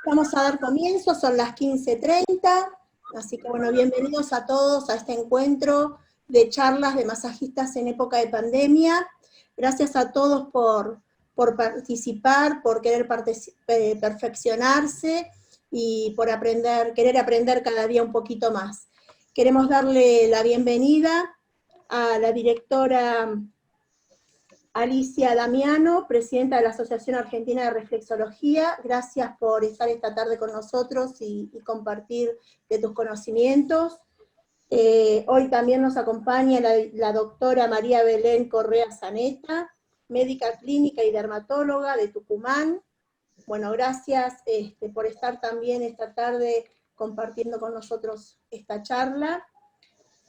Vamos a dar comienzo, son las 15:30, así que bueno, bienvenidos a todos a este encuentro de charlas de masajistas en época de pandemia. Gracias a todos por participar, por querer perfeccionarse y por querer aprender cada día un poquito más. Queremos darle la bienvenida a la directora Alicia Damiano, presidenta de la Asociación Argentina de Reflexología. Gracias por estar esta tarde con nosotros y compartir de tus conocimientos. Hoy también nos acompaña la doctora María Belén Correa Zaneta, médica clínica y dermatóloga de Tucumán. Bueno, gracias por estar también esta tarde compartiendo con nosotros esta charla.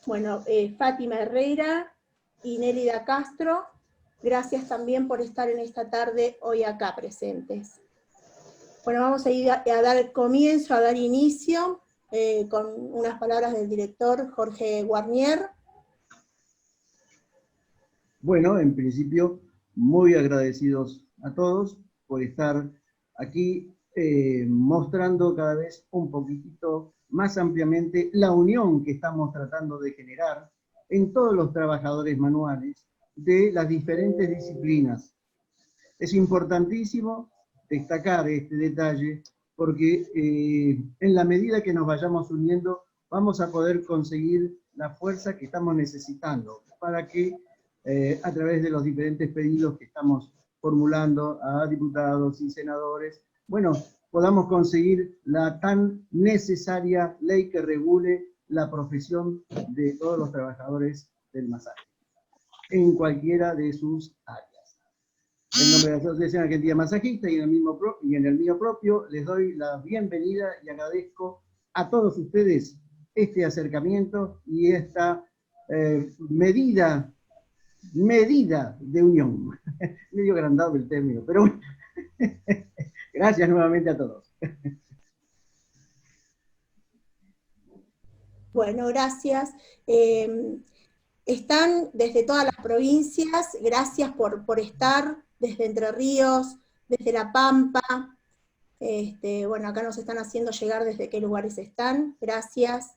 Bueno, Fátima Herrera y Nélida Castro, gracias también por estar en esta tarde hoy acá presentes. Bueno, vamos a ir a dar comienzo, a dar inicio con unas palabras del director Jorge Guarnier. Bueno, en principio, muy agradecidos a todos por estar aquí mostrando cada vez un poquitito más ampliamente la unión que estamos tratando de generar en todos los trabajadores manuales de las diferentes disciplinas. Es importantísimo destacar este detalle porque en la medida que nos vayamos uniendo vamos a poder conseguir la fuerza que estamos necesitando para que a través de los diferentes pedidos que estamos formulando a diputados y senadores, bueno, podamos conseguir la tan necesaria ley que regule la profesión de todos los trabajadores del masaje, en cualquiera de sus áreas. En nombre de la Asociación Argentina Masajista y en el mío propio, les doy la bienvenida y agradezco a todos ustedes este acercamiento y esta medida de unión. Medio agrandado el término, pero bueno. Gracias nuevamente a todos. Bueno, gracias. Están desde todas las provincias, gracias por estar, desde Entre Ríos, desde La Pampa. Bueno, acá nos están haciendo llegar desde qué lugares están, gracias.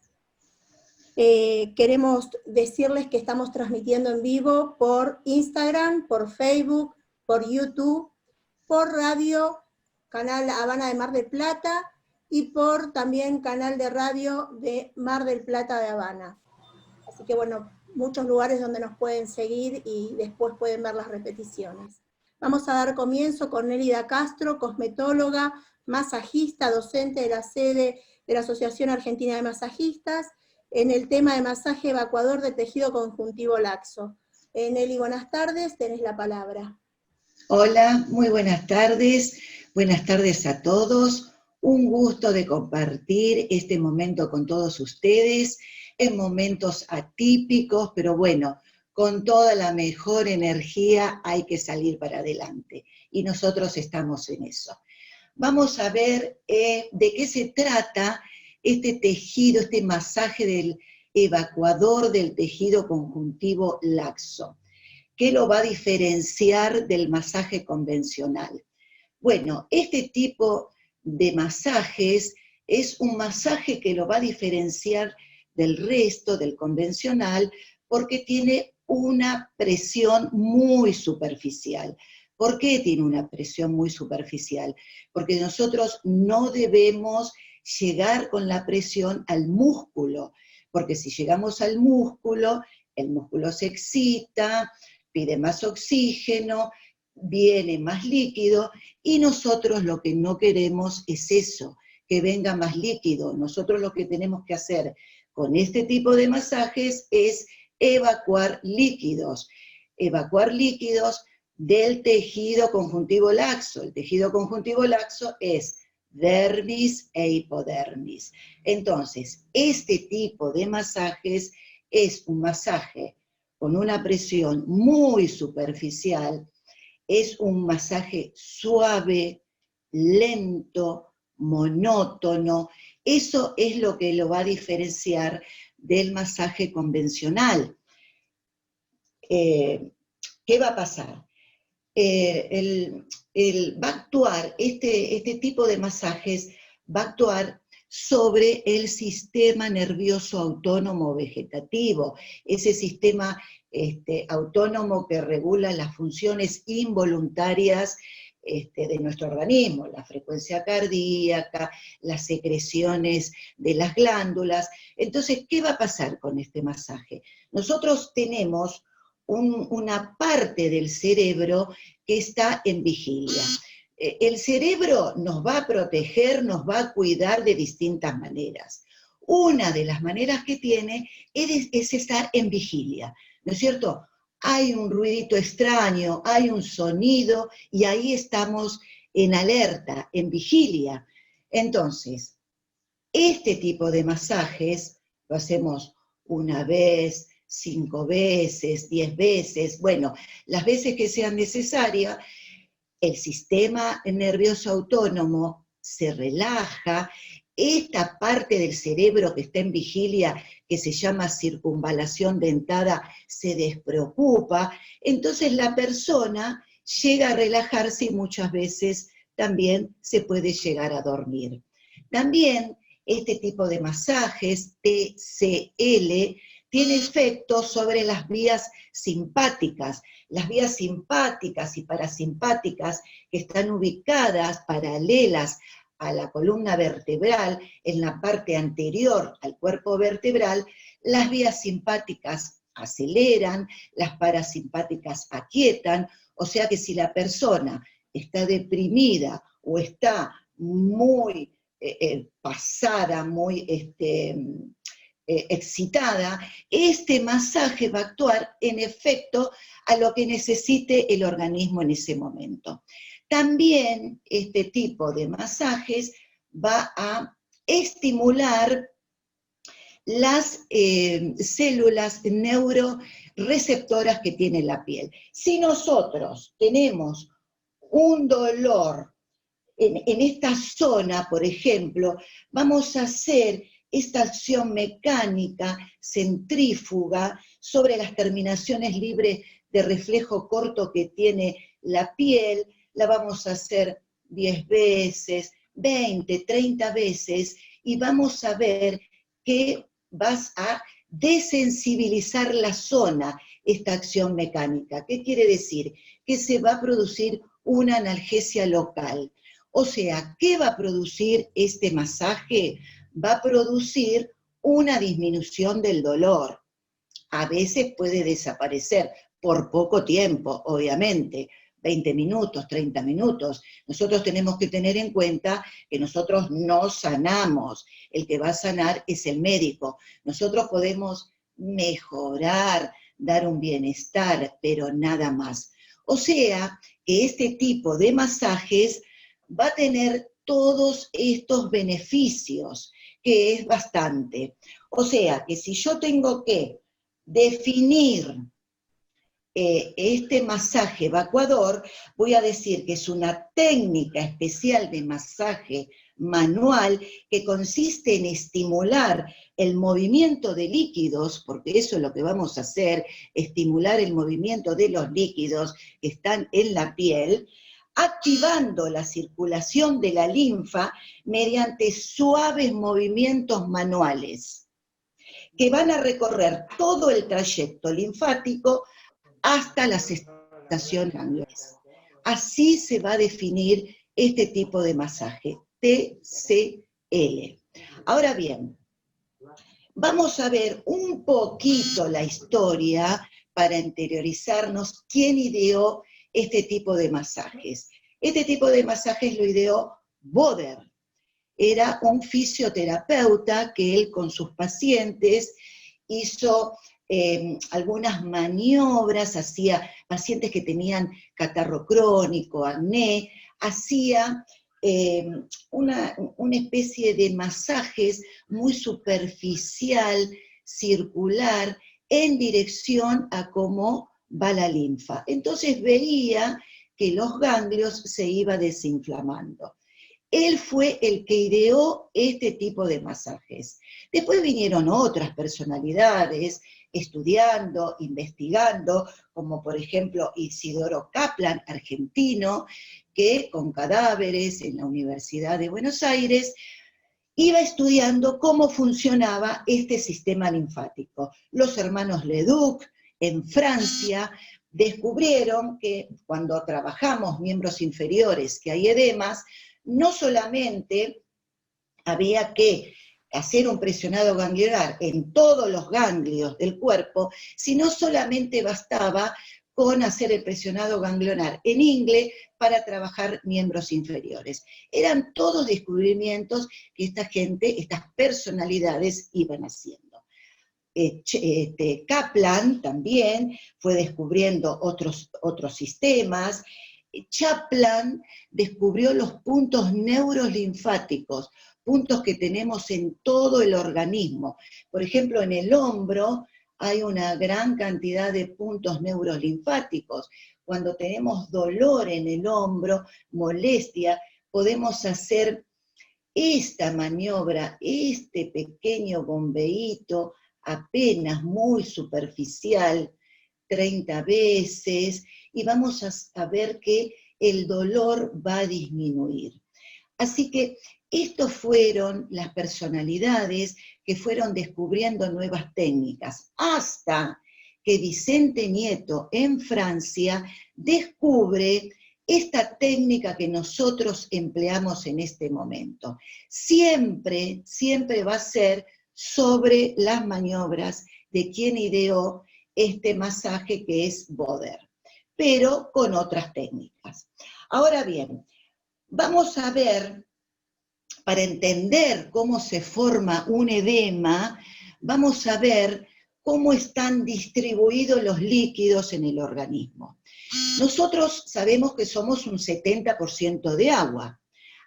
Queremos decirles que estamos transmitiendo en vivo por Instagram, por Facebook, por YouTube, por radio, canal Habana de Mar del Plata, y por también canal de radio de Mar del Plata de Habana. Así que bueno, muchos lugares donde nos pueden seguir y después pueden ver las repeticiones. Vamos a dar comienzo con Nélida Castro, cosmetóloga, masajista, docente de la sede de la Asociación Argentina de Masajistas, en el tema de masaje evacuador de tejido conjuntivo laxo. Nelly, buenas tardes, tenés la palabra. Hola, muy buenas tardes a todos. Un gusto de compartir este momento con todos ustedes, en momentos atípicos, pero bueno, con toda la mejor energía hay que salir para adelante, y nosotros estamos en eso. Vamos a ver de qué se trata este tejido, este masaje del evacuador del tejido conjuntivo laxo. ¿Qué lo va a diferenciar del masaje convencional? Bueno, este tipo de masajes es un masaje que lo va a diferenciar del resto, del convencional, porque tiene una presión muy superficial. ¿Por qué tiene una presión muy superficial? Porque nosotros no debemos llegar con la presión al músculo, porque si llegamos al músculo, el músculo se excita, pide más oxígeno, viene más líquido, y nosotros lo que no queremos es eso, que venga más líquido. Nosotros lo que tenemos que hacer con este tipo de masajes es evacuar líquidos del tejido conjuntivo laxo. El tejido conjuntivo laxo es dermis e hipodermis. Entonces, este tipo de masajes es un masaje con una presión muy superficial, es un masaje suave, lento, monótono. Eso es lo que lo va a diferenciar del masaje convencional. ¿Qué va a pasar? va a actuar, este tipo de masajes va a actuar sobre el sistema nervioso autónomo vegetativo, ese sistema autónomo que regula las funciones involuntarias de nuestro organismo, la frecuencia cardíaca, las secreciones de las glándulas. Entonces, ¿qué va a pasar con este masaje? Nosotros tenemos una parte del cerebro que está en vigilia. El cerebro nos va a proteger, nos va a cuidar de distintas maneras. Una de las maneras que tiene es estar en vigilia, ¿no es cierto? Hay un ruidito extraño, hay un sonido, y ahí estamos en alerta, en vigilia. Entonces, este tipo de masajes lo hacemos una vez, 5 veces, 10 veces, bueno, las veces que sean necesarias. El sistema nervioso autónomo se relaja, esta parte del cerebro que está en vigilia, que se llama circunvalación dentada, se despreocupa, entonces la persona llega a relajarse y muchas veces también se puede llegar a dormir. También este tipo de masajes, TCL, tiene efectos sobre las vías simpáticas. Las vías simpáticas y parasimpáticas, que están ubicadas paralelas a la columna vertebral, en la parte anterior al cuerpo vertebral, las vías simpáticas aceleran, las parasimpáticas aquietan, o sea que si la persona está deprimida o está muy pasada, muy excitada, este masaje va a actuar en efecto a lo que necesite el organismo en ese momento. También este tipo de masajes va a estimular las células neuroreceptoras que tiene la piel. Si nosotros tenemos un dolor en esta zona, por ejemplo, vamos a hacer esta acción mecánica centrífuga sobre las terminaciones libres de reflejo corto que tiene la piel, la vamos a hacer 10 veces, 20, 30 veces, y vamos a ver que vas a desensibilizar la zona, esta acción mecánica. ¿Qué quiere decir? Que se va a producir una analgesia local. O sea, ¿qué va a producir este masaje? Va a producir una disminución del dolor. A veces puede desaparecer por poco tiempo, obviamente, 20 minutos, 30 minutos. Nosotros tenemos que tener en cuenta que nosotros no sanamos. El que va a sanar es el médico. Nosotros podemos mejorar, dar un bienestar, pero nada más. O sea, que este tipo de masajes va a tener todos estos beneficios, que es bastante. O sea, que si yo tengo que definir este masaje evacuador, voy a decir que es una técnica especial de masaje manual que consiste en estimular el movimiento de líquidos, porque eso es lo que vamos a hacer, estimular el movimiento de los líquidos que están en la piel, activando la circulación de la linfa mediante suaves movimientos manuales, que van a recorrer todo el trayecto linfático hasta las estaciones ganglionares. Así se va a definir este tipo de masaje, TCL. Ahora bien, vamos a ver un poquito la historia para interiorizarnos quién ideó este tipo de masajes. Este tipo de masajes lo ideó Boder. Era un fisioterapeuta que él con sus pacientes hizo algunas maniobras, hacía pacientes que tenían catarro crónico, acné, hacía una especie de masajes muy superficial, circular, en dirección a cómo va la linfa. Entonces veía que los ganglios se iban desinflamando. Él fue el que ideó este tipo de masajes. Después vinieron otras personalidades, estudiando, investigando, como por ejemplo Isidoro Kaplan, argentino, que con cadáveres en la Universidad de Buenos Aires iba estudiando cómo funcionaba este sistema linfático. Los hermanos Leduc, en Francia, descubrieron que cuando trabajamos miembros inferiores, que hay edemas, no solamente había que hacer un presionado ganglionar en todos los ganglios del cuerpo, sino solamente bastaba con hacer el presionado ganglionar en ingle para trabajar miembros inferiores. Eran todos descubrimientos que esta gente, estas personalidades iban haciendo. Kaplan también fue descubriendo otros sistemas. Chaplan descubrió los puntos neurolinfáticos, puntos que tenemos en todo el organismo. Por ejemplo, en el hombro hay una gran cantidad de puntos neurolinfáticos. Cuando tenemos dolor en el hombro, molestia, podemos hacer esta maniobra, este pequeño bombeíto, apenas muy superficial, 30 veces, y vamos a ver que el dolor va a disminuir. Así que estos fueron las personalidades que fueron descubriendo nuevas técnicas, hasta que Vicente Nieto en Francia descubre esta técnica que nosotros empleamos en este momento. Siempre, siempre va a ser sobre las maniobras de quien ideó este masaje que es Boder, pero con otras técnicas. Ahora bien, vamos a ver, para entender cómo se forma un edema, vamos a ver cómo están distribuidos los líquidos en el organismo. Nosotros sabemos que somos un 70% de agua.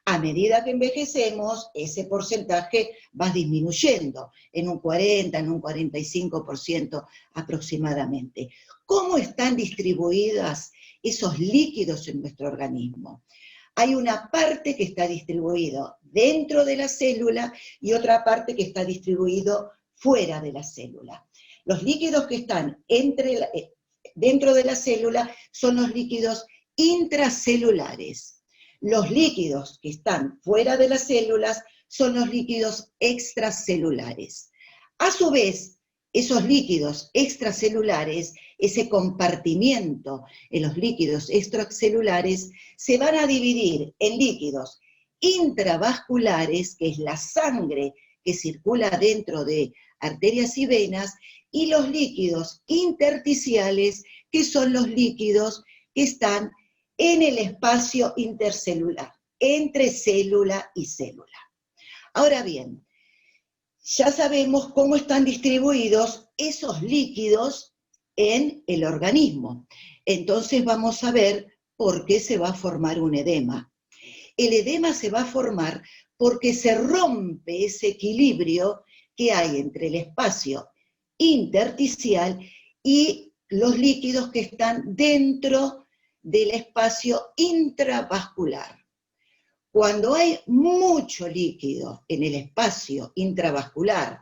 A medida que envejecemos, ese porcentaje va disminuyendo en un 40, en un 45% aproximadamente. ¿Cómo están distribuidos esos líquidos en nuestro organismo? Hay una parte que está distribuido dentro de la célula y otra parte que está distribuido fuera de la célula. Los líquidos que están dentro de la célula son los líquidos intracelulares. Los líquidos que están fuera de las células son los líquidos extracelulares. A su vez, esos líquidos extracelulares, ese compartimiento en los líquidos extracelulares, se van a dividir en líquidos intravasculares, que es la sangre que circula dentro de arterias y venas, y los líquidos intersticiales, que son los líquidos que están en el espacio intercelular, entre célula y célula. Ahora bien, ya sabemos cómo están distribuidos esos líquidos en el organismo. Entonces vamos a ver por qué se va a formar un edema. El edema se va a formar porque se rompe ese equilibrio que hay entre el espacio intersticial y los líquidos que están dentro del espacio intravascular. Cuando hay mucho líquido en el espacio intravascular,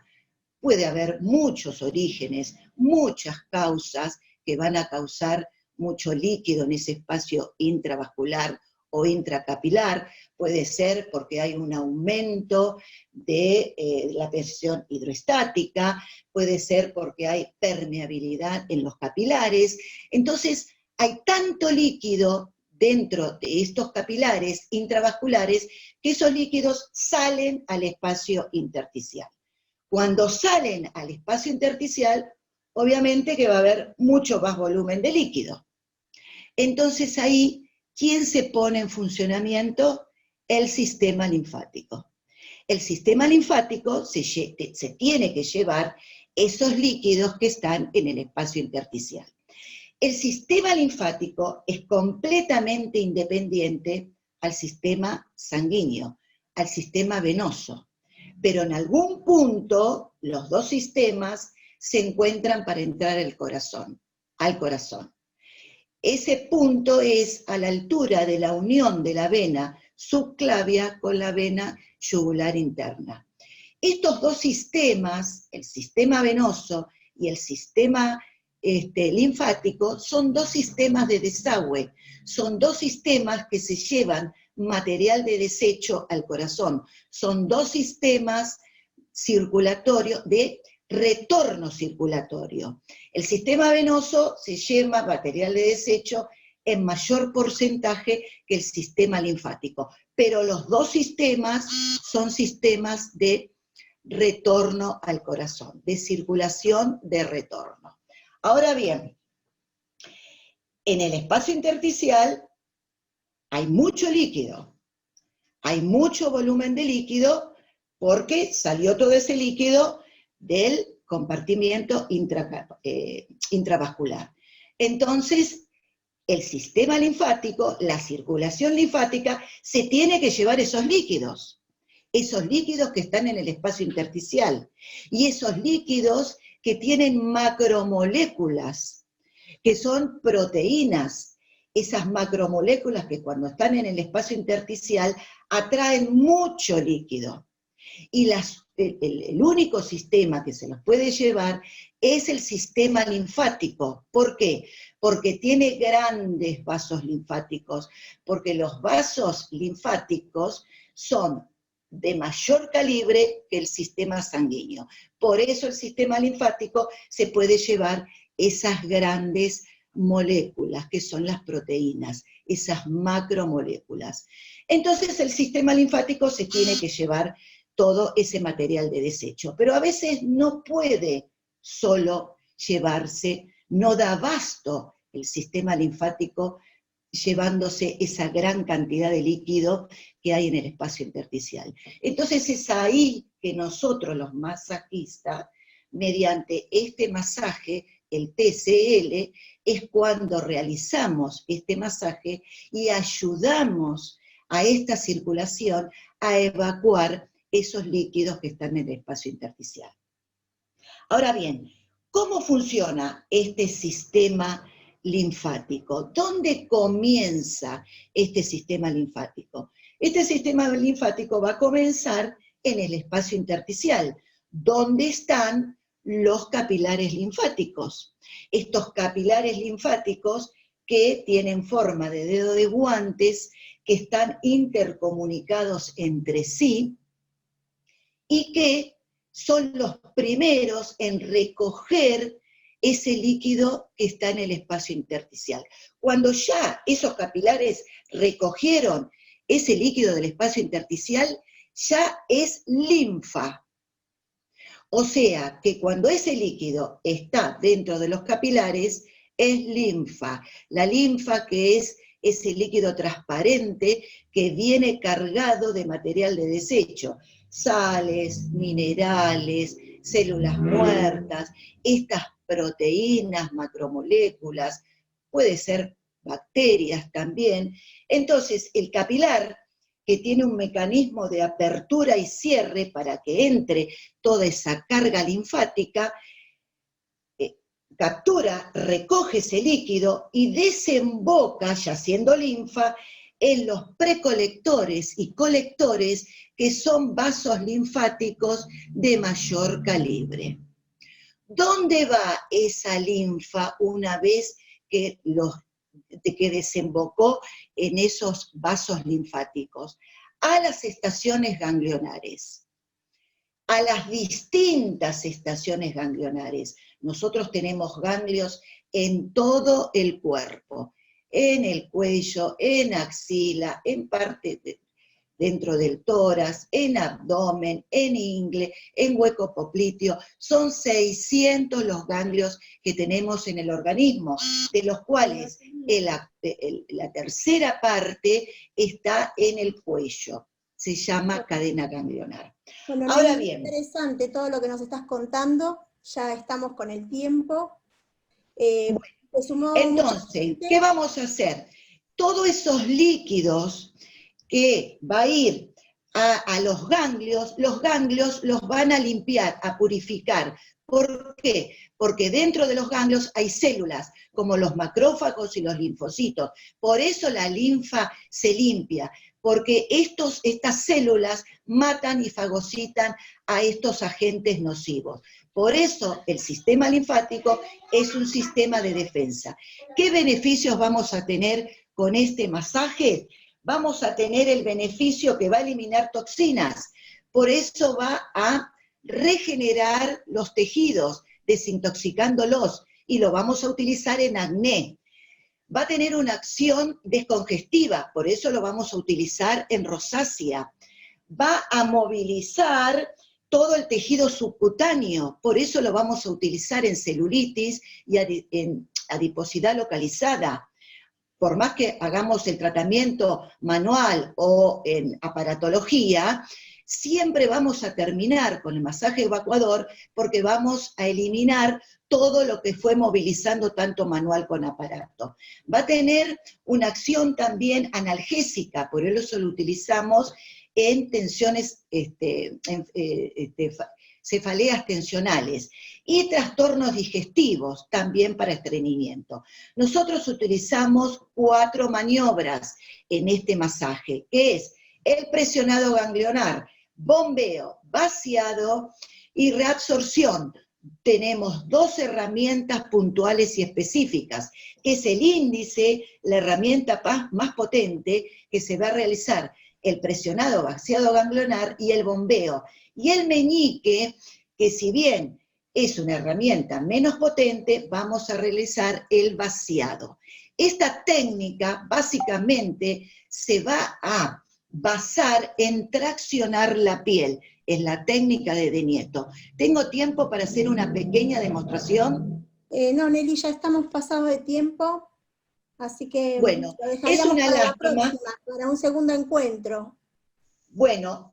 puede haber muchos orígenes, muchas causas que van a causar mucho líquido en ese espacio intravascular o intracapilar. Puede ser porque hay un aumento de la presión hidroestática, puede ser porque hay permeabilidad en los capilares. Entonces, hay tanto líquido dentro de estos capilares intravasculares que esos líquidos salen al espacio intersticial. Cuando salen al espacio intersticial, obviamente que va a haber mucho más volumen de líquido. Entonces ahí, ¿quién se pone en funcionamiento? El sistema linfático. El sistema linfático se tiene que llevar esos líquidos que están en el espacio intersticial. El sistema linfático es completamente independiente al sistema sanguíneo, al sistema venoso, pero en algún punto los dos sistemas se encuentran para entrar al corazón. Ese punto es a la altura de la unión de la vena subclavia con la vena yugular interna. Estos dos sistemas, el sistema venoso y el sistema linfático son dos sistemas de desagüe, son dos sistemas que se llevan material de desecho al corazón, son dos sistemas circulatorios de retorno circulatorio. El sistema venoso se lleva material de desecho en mayor porcentaje que el sistema linfático, pero los dos sistemas son sistemas de retorno al corazón, de circulación de retorno. Ahora bien, en el espacio intersticial hay mucho líquido, hay mucho volumen de líquido porque salió todo ese líquido del compartimiento intravascular. Entonces, el sistema linfático, la circulación linfática, se tiene que llevar esos líquidos que están en el espacio intersticial, y esos líquidos que tienen macromoléculas, que son proteínas, esas macromoléculas que cuando están en el espacio intersticial atraen mucho líquido. Y el único sistema que se los puede llevar es el sistema linfático. ¿Por qué? Porque tiene grandes vasos linfáticos, porque los vasos linfáticos son de mayor calibre que el sistema sanguíneo. Por eso el sistema linfático se puede llevar esas grandes moléculas, que son las proteínas, esas macromoléculas. Entonces el sistema linfático se tiene que llevar todo ese material de desecho, pero a veces no puede solo llevarse, no da abasto el sistema linfático llevándose esa gran cantidad de líquido que hay en el espacio intersticial. Entonces es ahí que nosotros los masajistas, mediante este masaje, el TCL, es cuando realizamos este masaje y ayudamos a esta circulación a evacuar esos líquidos que están en el espacio intersticial. Ahora bien, ¿cómo funciona este sistema linfático? ¿Dónde comienza este sistema linfático? Este sistema linfático va a comenzar en el espacio intersticial, donde están los capilares linfáticos. Estos capilares linfáticos que tienen forma de dedo de guantes, que están intercomunicados entre sí, y que son los primeros en recoger ese líquido que está en el espacio intersticial. Cuando ya esos capilares recogieron ese líquido del espacio intersticial, ya es linfa. O sea, que cuando ese líquido está dentro de los capilares, es linfa. La linfa, que es ese líquido transparente que viene cargado de material de desecho, sales, minerales, células muertas, estas proteínas, macromoléculas, puede ser bacterias también. Entonces, el capilar, que tiene un mecanismo de apertura y cierre para que entre toda esa carga linfática, captura, recoge ese líquido y desemboca, ya siendo linfa, en los precolectores y colectores, que son vasos linfáticos de mayor calibre. ¿Dónde va esa linfa una vez que desembocó en esos vasos linfáticos? A las estaciones ganglionares, a las distintas estaciones ganglionares. Nosotros tenemos ganglios en todo el cuerpo, en el cuello, en axila, en parte dentro del tórax, en abdomen, en ingle, en hueco popliteo. Son 600 los ganglios que tenemos en el organismo, de los cuales la tercera parte está en el cuello. Se llama cadena ganglionar. Bueno, ahora es bien, interesante todo lo que nos estás contando, ya estamos con el tiempo. Entonces, ¿qué vamos a hacer? Todos esos líquidos que va a ir a los ganglios los van a limpiar, a purificar. ¿Por qué? Porque dentro de los ganglios hay células, como los macrófagos y los linfocitos. Por eso la linfa se limpia, porque estas células matan y fagocitan a estos agentes nocivos. Por eso el sistema linfático es un sistema de defensa. ¿Qué beneficios vamos a tener con este masaje? Vamos a tener el beneficio que va a eliminar toxinas. Por eso va a regenerar los tejidos, desintoxicándolos, y lo vamos a utilizar en acné. Va a tener una acción descongestiva, por eso lo vamos a utilizar en rosácea. Va a movilizar todo el tejido subcutáneo, por eso lo vamos a utilizar en celulitis y en adiposidad localizada. Por más que hagamos el tratamiento manual o en aparatología, siempre vamos a terminar con el masaje evacuador porque vamos a eliminar todo lo que fue movilizando tanto manual con aparato. Va a tener una acción también analgésica, por eso lo utilizamos en tensiones, cefaleas tensionales y trastornos digestivos, también para estreñimiento. Nosotros utilizamos 4 maniobras en este masaje, que es el presionado ganglionar, bombeo, vaciado y reabsorción. Tenemos 2 herramientas puntuales y específicas, que es el índice, la herramienta más potente que se va a realizar, el presionado vaciado ganglionar y el bombeo. Y el meñique, que si bien es una herramienta menos potente, vamos a realizar el vaciado. Esta técnica básicamente se va a basar en traccionar la piel. Es la técnica de De Nieto. ¿Tengo tiempo para hacer una pequeña demostración? No, Nelly, ya estamos pasados de tiempo, así que Bueno, lo es dejaríamos una para la lástima. próxima, para un segundo encuentro. Bueno,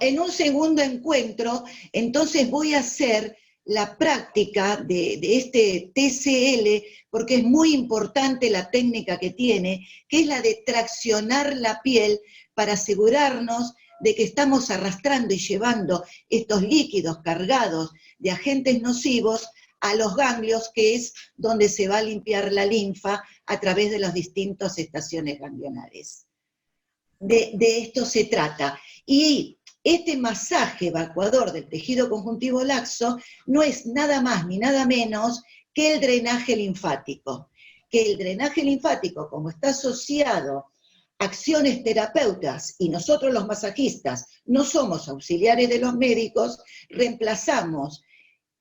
en un segundo encuentro, entonces voy a hacer la práctica de este TCL, porque es muy importante la técnica que tiene, que es la de traccionar la piel para asegurarnos de que estamos arrastrando y llevando estos líquidos cargados de agentes nocivos a los ganglios, que es donde se va a limpiar la linfa a través de las distintas estaciones ganglionares. De esto se trata. Y este masaje evacuador del tejido conjuntivo laxo no es nada más ni nada menos que el drenaje linfático. Que el drenaje linfático, como está asociado a acciones terapeutas, y nosotros los masajistas no somos auxiliares de los médicos, reemplazamos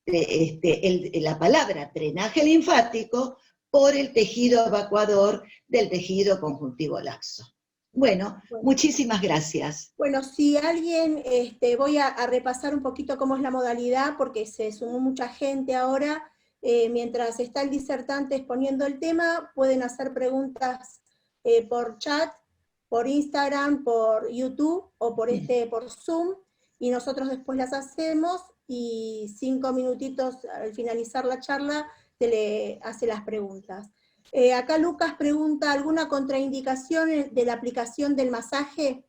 la palabra drenaje linfático por el tejido evacuador del tejido conjuntivo laxo. Bueno, muchísimas gracias. Bueno, si alguien, voy a repasar un poquito cómo es la modalidad, porque se sumó mucha gente ahora. Mientras está el disertante exponiendo el tema, pueden hacer preguntas por chat, por Instagram, por YouTube o por Zoom, y nosotros después las hacemos, y 5 minutitos al finalizar la charla se le hace las preguntas. Acá Lucas pregunta, ¿alguna contraindicación de la aplicación del masaje?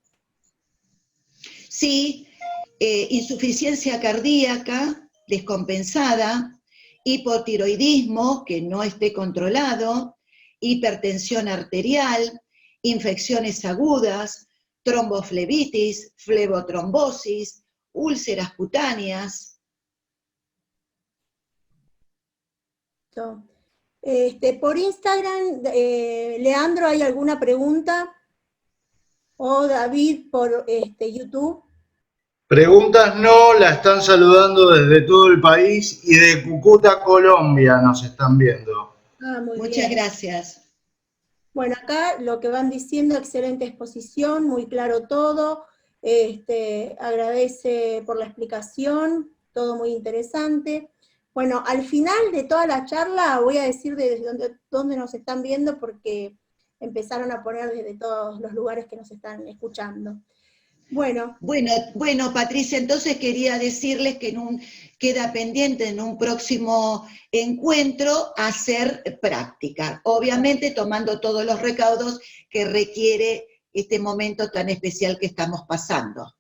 Sí, insuficiencia cardíaca descompensada, hipotiroidismo que no esté controlado, hipertensión arterial, infecciones agudas, tromboflebitis, flebotrombosis, úlceras cutáneas. Por Instagram, Leandro, ¿hay alguna pregunta? O David, por YouTube. Preguntas no, la están saludando desde todo el país y de Cúcuta, Colombia nos están viendo. Muchas gracias. Bueno, acá lo que van diciendo, excelente exposición, muy claro todo, agradece por la explicación, todo muy interesante. Bueno, al final de toda la charla voy a decir desde dónde nos están viendo, porque empezaron a poner desde todos los lugares que nos están escuchando. Bueno, Patricia, entonces quería decirles que queda pendiente en un próximo encuentro hacer práctica, obviamente tomando todos los recaudos que requiere este momento tan especial que estamos pasando.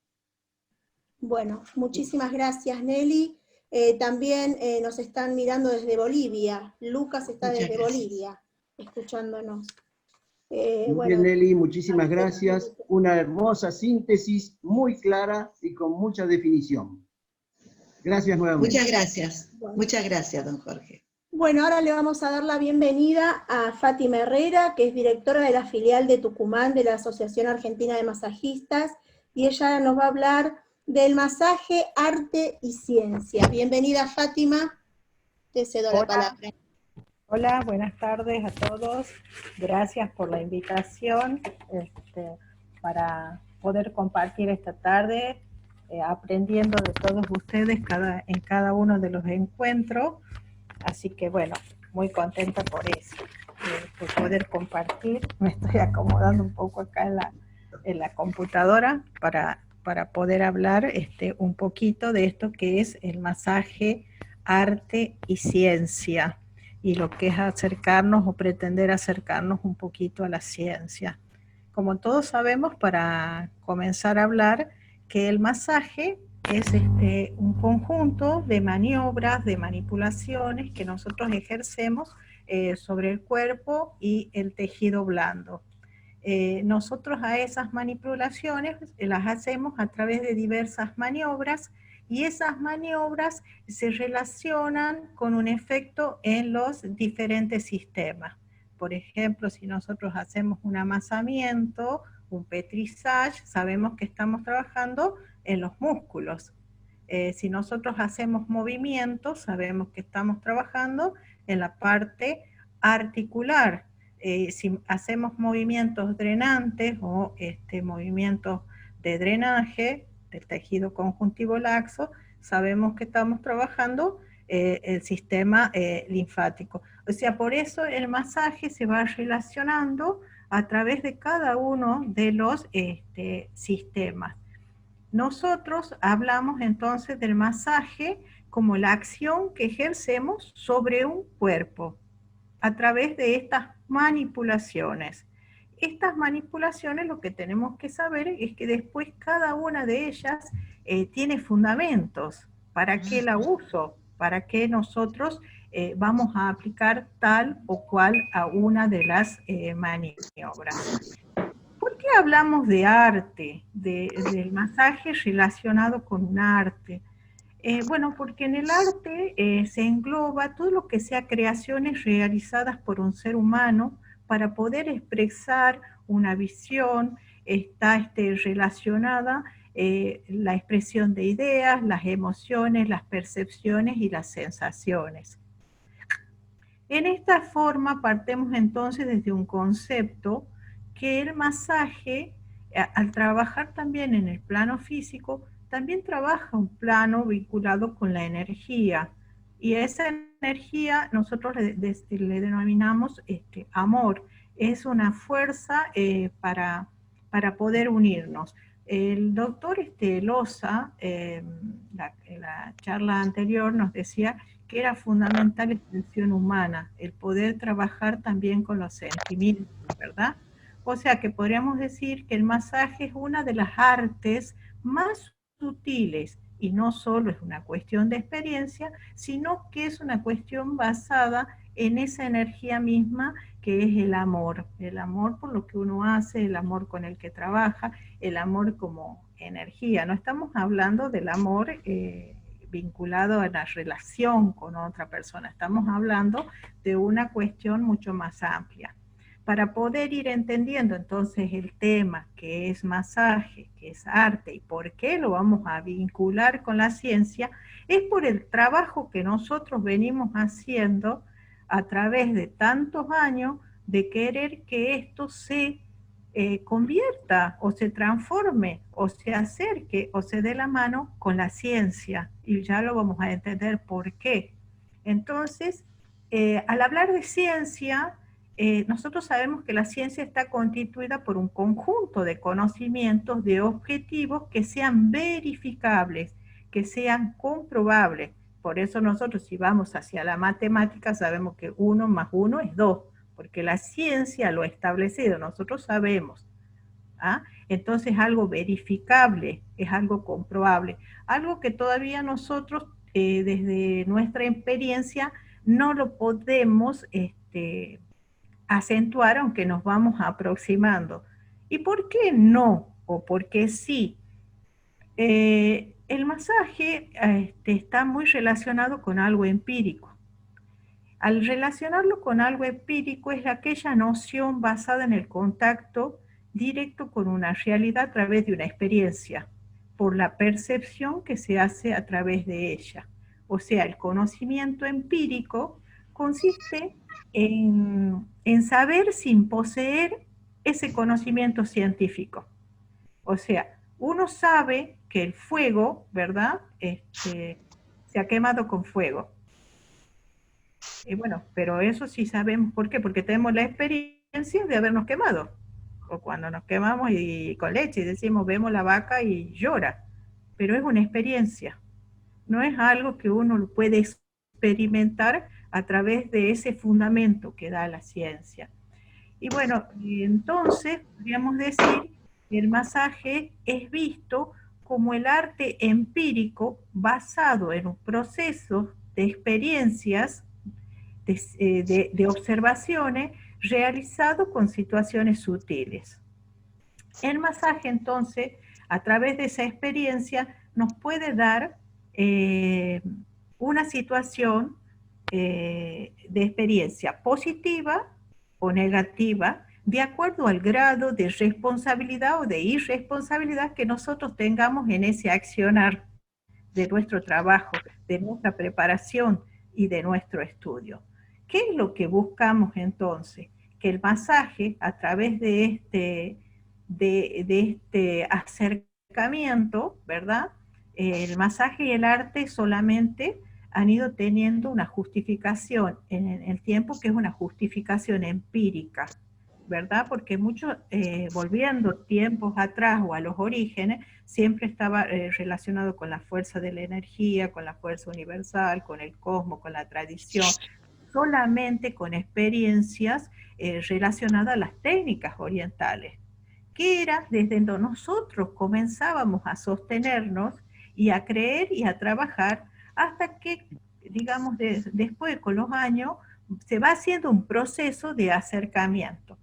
Bueno, muchísimas gracias, Nelly. También nos están mirando desde Bolivia. Lucas está desde Bolivia, escuchándonos. Muy bien, Nelly, muchísimas gracias. Una hermosa síntesis, muy clara y con mucha definición. Gracias nuevamente. Bueno. Muchas gracias, don Jorge. Bueno, ahora le vamos a dar la bienvenida a Fátima Herrera, que es directora de la filial de Tucumán de la Asociación Argentina de Masajistas, y ella nos va a hablar del masaje, arte y ciencia. Bienvenida, Fátima, te cedo la palabra. Hola, buenas tardes a todos. Gracias por la invitación para poder compartir esta tarde, aprendiendo de todos ustedes en cada uno de los encuentros. Así que bueno, muy contenta por eso, por poder compartir. Me estoy acomodando un poco acá en la computadora para poder hablar un poquito de esto que es el masaje, arte y ciencia, y lo que es acercarnos o pretender acercarnos un poquito a la ciencia. Como todos sabemos, para comenzar a hablar, que el masaje es un conjunto de maniobras, de manipulaciones que nosotros ejercemos sobre el cuerpo y el tejido blando. Nosotros a esas manipulaciones las hacemos a través de diversas maniobras, y esas maniobras se relacionan con un efecto en los diferentes sistemas. Por ejemplo, si nosotros hacemos un amasamiento, un petrissage, sabemos que estamos trabajando en los músculos. Si nosotros hacemos movimientos, sabemos que estamos trabajando en la parte articular. Si hacemos movimientos drenantes o movimientos de drenaje del tejido conjuntivo laxo, sabemos que estamos trabajando el sistema linfático. O sea, por eso el masaje se va relacionando a través de cada uno de los sistemas. Nosotros hablamos entonces del masaje como la acción que ejercemos sobre un cuerpo a través de estas manipulaciones. Estas manipulaciones, lo que tenemos que saber es que después cada una de ellas tiene fundamentos. ¿Para qué la uso? ¿Para qué nosotros vamos a aplicar tal o cual a una de las maniobras? ¿Por qué hablamos de arte, del masaje relacionado con un arte? Bueno, porque en el arte se engloba todo lo que sea creaciones realizadas por un ser humano para poder expresar una visión. Está relacionada la expresión de ideas, las emociones, las percepciones y las sensaciones. En esta forma partemos entonces desde un concepto que el masaje, al trabajar también en el plano físico, también trabaja un plano vinculado con la energía. Y a esa energía nosotros le denominamos amor. Es una fuerza para poder unirnos. El doctor Loza, en la charla anterior, nos decía que era fundamental la expresión humana, el poder trabajar también con los sentimientos, ¿verdad? O sea que podríamos decir que el masaje es una de las artes más sutiles, y no solo es una cuestión de experiencia, sino que es una cuestión basada en esa energía misma que es el amor por lo que uno hace, el amor con el que trabaja, el amor como energía. No estamos hablando del amor vinculado a la relación con otra persona, estamos hablando de una cuestión mucho más amplia. Para poder ir entendiendo entonces el tema que es masaje, que es arte y por qué lo vamos a vincular con la ciencia, es por el trabajo que nosotros venimos haciendo a través de tantos años de querer que esto se convierta o se transforme o se acerque o se dé la mano con la ciencia, y ya lo vamos a entender por qué. Entonces, al hablar de ciencia, nosotros sabemos que la ciencia está constituida por un conjunto de conocimientos, de objetivos que sean verificables, que sean comprobables. Por eso nosotros, si vamos hacia la matemática, sabemos que 1 más 1 es 2, porque la ciencia lo ha establecido, nosotros sabemos. ¿Ah? Entonces algo verificable, es algo comprobable, algo que todavía nosotros desde nuestra experiencia no lo podemos acentuar, aunque nos vamos aproximando. ¿Y por qué no? ¿O por qué sí? el masaje está muy relacionado con algo empírico. Al relacionarlo con algo empírico es aquella noción basada en el contacto directo con una realidad a través de una experiencia, por la percepción que se hace a través de ella. O sea, el conocimiento empírico consiste en saber sin poseer ese conocimiento científico. O sea, uno sabe que el fuego, ¿verdad? Se ha quemado con fuego. Y bueno, pero eso sí sabemos por qué, porque tenemos la experiencia de habernos quemado. O cuando nos quemamos y con leche y decimos, vemos la vaca y llora. Pero es una experiencia. No es algo que uno lo puede experimentar a través de ese fundamento que da la ciencia. Y bueno, entonces podríamos decir que el masaje es visto como el arte empírico basado en un proceso de experiencias, de observaciones realizado con situaciones sutiles. El masaje entonces, a través de esa experiencia, nos puede dar una situación de experiencia positiva o negativa, de acuerdo al grado de responsabilidad o de irresponsabilidad que nosotros tengamos en ese accionar de nuestro trabajo, de nuestra preparación y de nuestro estudio. ¿Qué es lo que buscamos entonces? Que el masaje, a través de este acercamiento, ¿verdad? El masaje y el arte solamente han ido teniendo una justificación en el tiempo, que es una justificación empírica, ¿verdad? Porque muchos, volviendo tiempos atrás o a los orígenes, siempre estaba relacionado con la fuerza de la energía, con la fuerza universal, con el cosmos, con la tradición, solamente con experiencias relacionadas a las técnicas orientales, que era desde donde nosotros comenzábamos a sostenernos y a creer y a trabajar hasta que, digamos, después con los años, se va haciendo un proceso de acercamiento.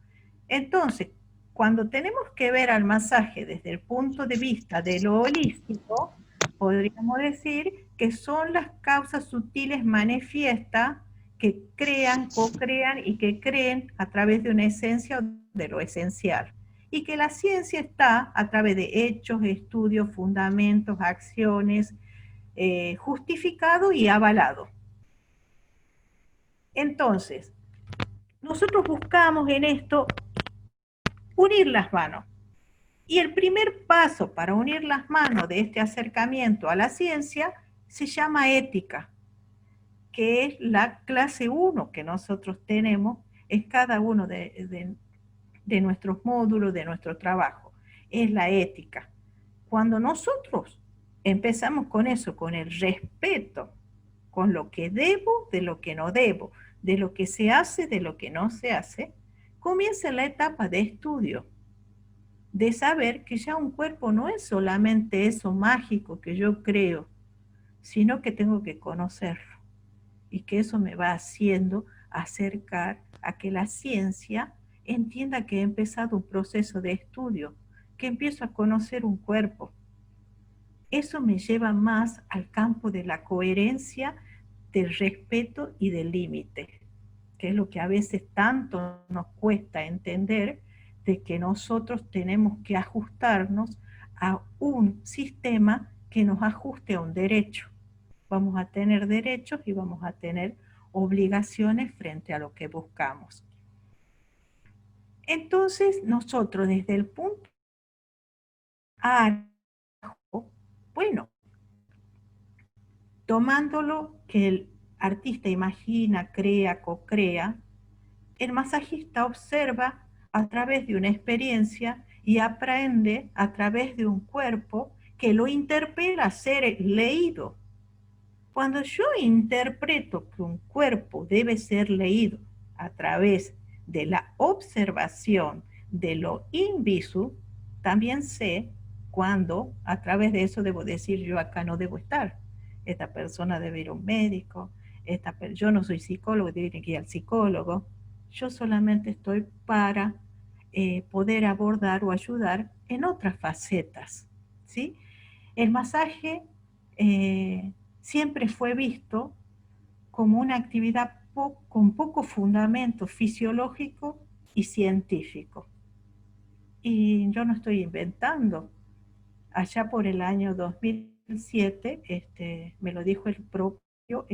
Entonces, cuando tenemos que ver al masaje desde el punto de vista de lo holístico, podríamos decir que son las causas sutiles manifiestas que crean, co-crean y que creen a través de una esencia de lo esencial. Y que la ciencia está a través de hechos, estudios, fundamentos, acciones, justificado y avalado. Entonces, nosotros buscamos en esto unir las manos. Y el primer paso para unir las manos de este acercamiento a la ciencia se llama ética, que es la clase 1 que nosotros tenemos en cada uno de nuestros módulos, de nuestro trabajo. Es la ética. Cuando nosotros empezamos con eso, con el respeto, con lo que debo, de lo que no debo, de lo que se hace, de lo que no se hace, comienza la etapa de estudio, de saber que ya un cuerpo no es solamente eso mágico que yo creo, sino que tengo que conocerlo, y que eso me va haciendo acercar a que la ciencia entienda que he empezado un proceso de estudio, que empiezo a conocer un cuerpo. Eso me lleva más al campo de la coherencia, del respeto y del límite, que es lo que a veces tanto nos cuesta entender, de que nosotros tenemos que ajustarnos a un sistema que nos ajuste a un derecho. Vamos a tener derechos y vamos a tener obligaciones frente a lo que buscamos. Entonces, nosotros desde el punto A, bueno, tomándolo que el artista imagina, crea, co-crea, el masajista observa a través de una experiencia y aprende a través de un cuerpo que lo interpela a ser leído. Cuando yo interpreto que un cuerpo debe ser leído a través de la observación de lo invisu, también sé cuando a través de eso debo decir yo acá no debo estar. Esta persona debe ir a un médico, yo no soy psicólogo, tiene que ir al psicólogo. Yo solamente estoy para poder abordar o ayudar en otras facetas, ¿sí? El masaje siempre fue visto como una actividad con poco fundamento fisiológico y científico. Y yo no estoy inventando. Allá por el año 2007, me lo dijo el propio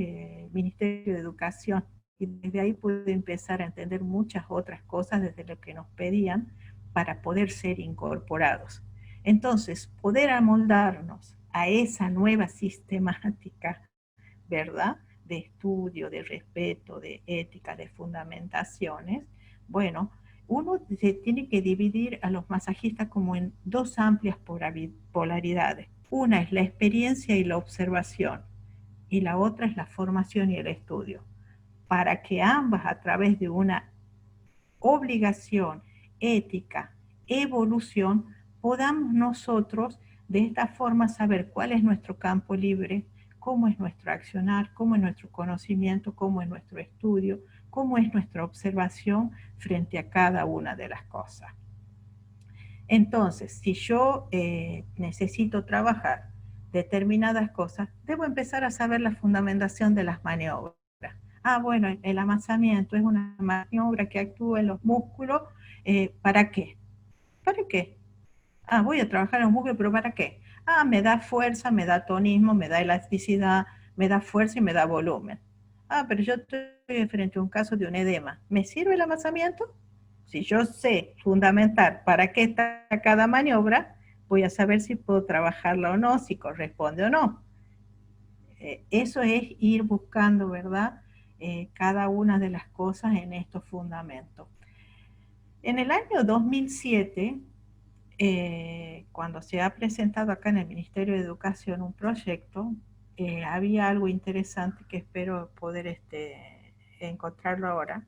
Ministerio de Educación, y desde ahí pude empezar a entender muchas otras cosas desde lo que nos pedían para poder ser incorporados. Entonces, poder amoldarnos a esa nueva sistemática, ¿verdad?, de estudio, de respeto, de ética, de fundamentaciones, bueno, uno se tiene que dividir a los masajistas como en dos amplias polaridades. Una es la experiencia y la observación, y la otra es la formación y el estudio, para que ambas, a través de una obligación, ética, evolución, podamos nosotros de esta forma saber cuál es nuestro campo libre, cómo es nuestro accionar, cómo es nuestro conocimiento, cómo es nuestro estudio, cómo es nuestra observación frente a cada una de las cosas. Entonces, si yo necesito trabajar determinadas cosas, debo empezar a saber la fundamentación de las maniobras. Ah, bueno, el amasamiento es una maniobra que actúa en los músculos. ¿Para qué? ¿Para qué? Ah, voy a trabajar en los músculos, pero ¿para qué? Ah, me da fuerza, me da tonismo, me da elasticidad, me da fuerza y me da volumen. Ah, pero yo estoy frente a un caso de un edema. ¿Me sirve el amasamiento? Si yo sé fundamentar para qué está cada maniobra, voy a saber si puedo trabajarla o no, si corresponde o no. Eso es ir buscando, ¿verdad?, cada una de las cosas en estos fundamentos. En el año 2007, cuando se ha presentado acá en el Ministerio de Educación un proyecto, había algo interesante que espero poder encontrarlo ahora,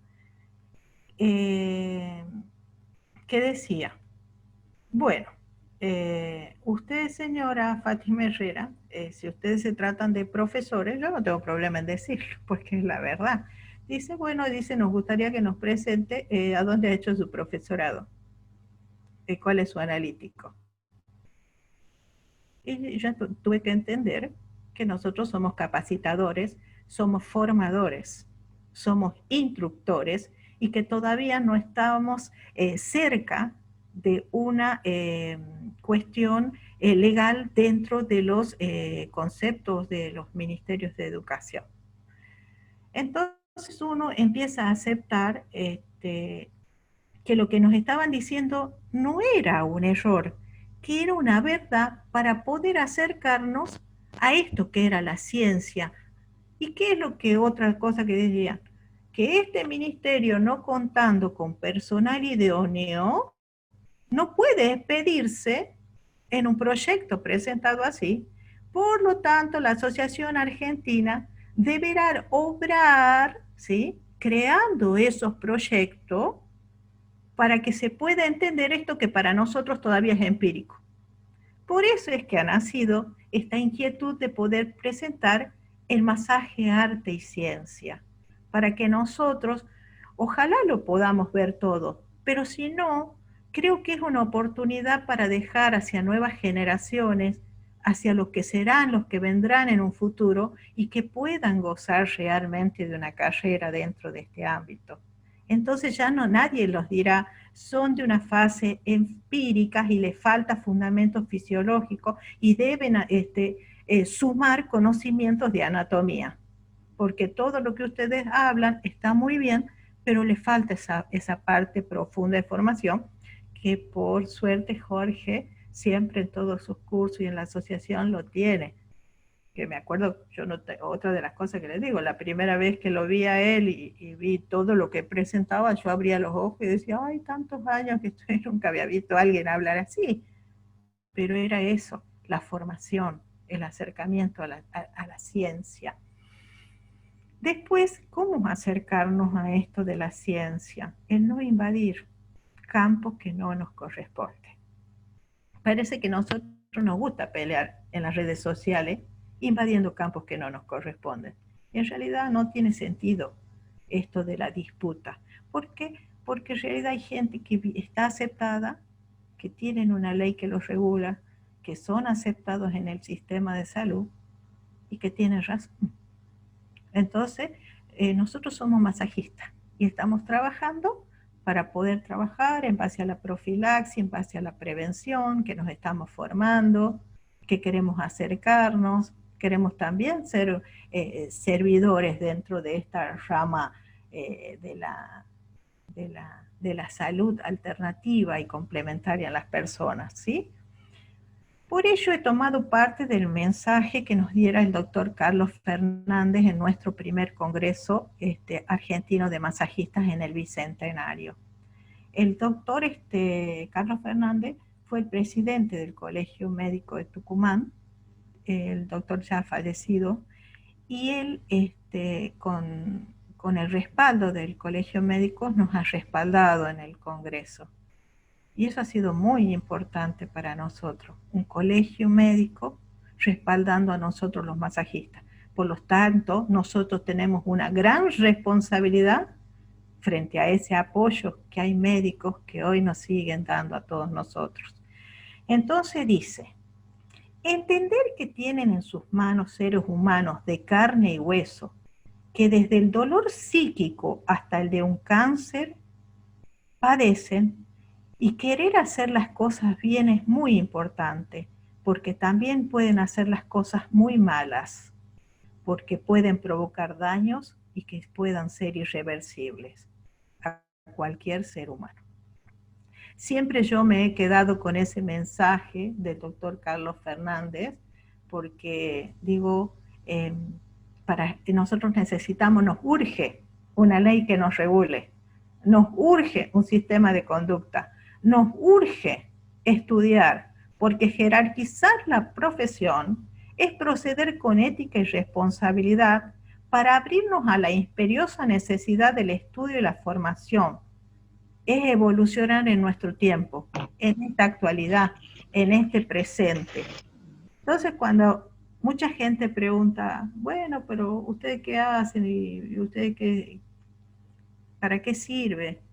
que decía, bueno, ustedes, señora Fátima Herrera, si ustedes se tratan de profesores, yo no tengo problema en decirlo, porque es la verdad. Dice, bueno, dice, nos gustaría que nos presente a dónde ha hecho su profesorado, cuál es su analítico. Y yo tuve que entender que nosotros somos capacitadores, somos formadores, somos instructores, y que todavía no estábamos cerca de una cuestión legal dentro de los conceptos de los ministerios de educación. Entonces uno empieza a aceptar que lo que nos estaban diciendo no era un error, que era una verdad para poder acercarnos a esto que era la ciencia. ¿Y qué es lo que otra cosa que decían? Que este ministerio, no contando con personal idóneo, no puede expedirse en un proyecto presentado así. Por lo tanto, la Asociación Argentina deberá obrar, ¿sí?, creando esos proyectos para que se pueda entender esto que para nosotros todavía es empírico. Por eso es que ha nacido esta inquietud de poder presentar el masaje arte y ciencia, para que nosotros, ojalá lo podamos ver todo, pero si no, creo que es una oportunidad para dejar hacia nuevas generaciones, hacia los que serán, los que vendrán en un futuro, y que puedan gozar realmente de una carrera dentro de este ámbito. Entonces ya no nadie los dirá, son de una fase empírica y les falta fundamento fisiológico y deben sumar conocimientos de anatomía, porque todo lo que ustedes hablan está muy bien, pero les falta esa parte profunda de formación que por suerte Jorge siempre en todos sus cursos y en la asociación lo tiene. Que me acuerdo, otra de las cosas que les digo, la primera vez que lo vi a él y vi todo lo que presentaba, yo abría los ojos y decía, ay, tantos años que nunca había visto a alguien hablar así. Pero era eso, la formación, el acercamiento a la ciencia. Después, ¿cómo acercarnos a esto de la ciencia? El no invadir campos que no nos corresponden. Parece que a nosotros nos gusta pelear en las redes sociales, invadiendo campos que no nos corresponden. Y en realidad no tiene sentido esto de la disputa. ¿Por qué? Porque en realidad hay gente que está aceptada, que tienen una ley que los regula, que son aceptados en el sistema de salud, y que tiene razón. Entonces, nosotros somos masajistas y estamos trabajando para poder trabajar en base a la profilaxis, en base a la prevención, que nos estamos formando, que queremos acercarnos, queremos también ser servidores dentro de esta rama de la salud alternativa y complementaria en las personas, ¿sí? Por ello he tomado parte del mensaje que nos diera el doctor Carlos Fernández en nuestro primer congreso argentino de masajistas en el Bicentenario. El doctor Carlos Fernández fue el presidente del Colegio Médico de Tucumán, el doctor ya fallecido, y él con el respaldo del Colegio Médico nos ha respaldado en el congreso. Y eso ha sido muy importante para nosotros, un colegio médico respaldando a nosotros los masajistas. Por lo tanto, nosotros tenemos una gran responsabilidad frente a ese apoyo que hay médicos que hoy nos siguen dando a todos nosotros. Entonces dice, entender que tienen en sus manos seres humanos de carne y hueso, que desde el dolor psíquico hasta el de un cáncer padecen, y querer hacer las cosas bien es muy importante, porque también pueden hacer las cosas muy malas, porque pueden provocar daños y que puedan ser irreversibles a cualquier ser humano. Siempre yo me he quedado con ese mensaje del doctor Carlos Fernández, porque digo, nosotros necesitamos, nos urge una ley que nos regule, nos urge un sistema de conducta, nos urge estudiar, porque jerarquizar la profesión es proceder con ética y responsabilidad para abrirnos a la imperiosa necesidad del estudio y la formación. Es evolucionar en nuestro tiempo, en esta actualidad, en este presente. Entonces, cuando mucha gente pregunta, bueno, pero ¿ustedes qué hacen? ¿Y ustedes qué, para qué sirve?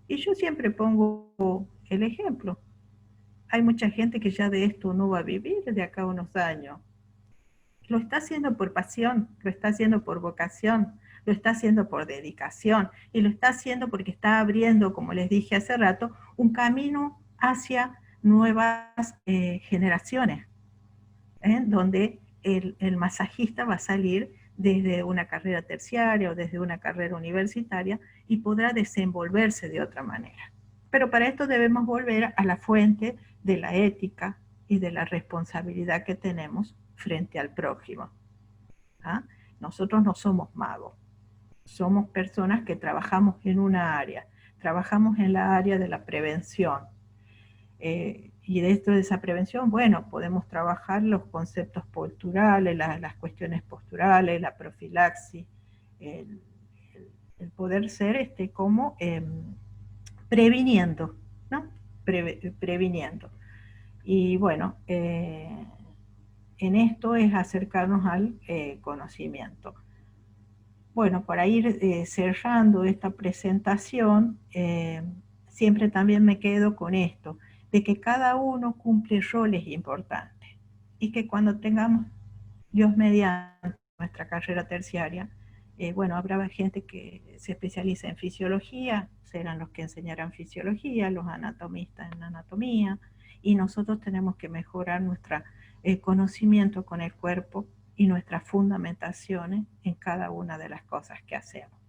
Y yo siempre pongo el ejemplo. Hay mucha gente que ya de esto no va a vivir de acá a unos años. Lo está haciendo por pasión, lo está haciendo por vocación, lo está haciendo por dedicación y lo está haciendo porque está abriendo, como les dije hace rato, un camino hacia nuevas generaciones, donde el masajista va a salir desde una carrera terciaria o desde una carrera universitaria y podrá desenvolverse de otra manera. Pero para esto debemos volver a la fuente de la ética y de la responsabilidad que tenemos frente al prójimo. ¿Ah? Nosotros no somos magos, somos personas que trabajamos en una área, trabajamos en la área de la prevención. Y dentro de esa prevención, bueno, podemos trabajar los conceptos posturales, las cuestiones posturales, la profilaxis, el poder ser como previniendo, ¿no? Previniendo. Y bueno, en esto es acercarnos al conocimiento. Bueno, para ir cerrando esta presentación, siempre también me quedo con esto, de que cada uno cumple roles importantes y que cuando tengamos, Dios mediante, nuestra carrera terciaria, bueno, habrá gente que se especializa en fisiología, serán los que enseñarán fisiología, los anatomistas en anatomía, y nosotros tenemos que mejorar nuestro conocimiento con el cuerpo y nuestras fundamentaciones en cada una de las cosas que hacemos.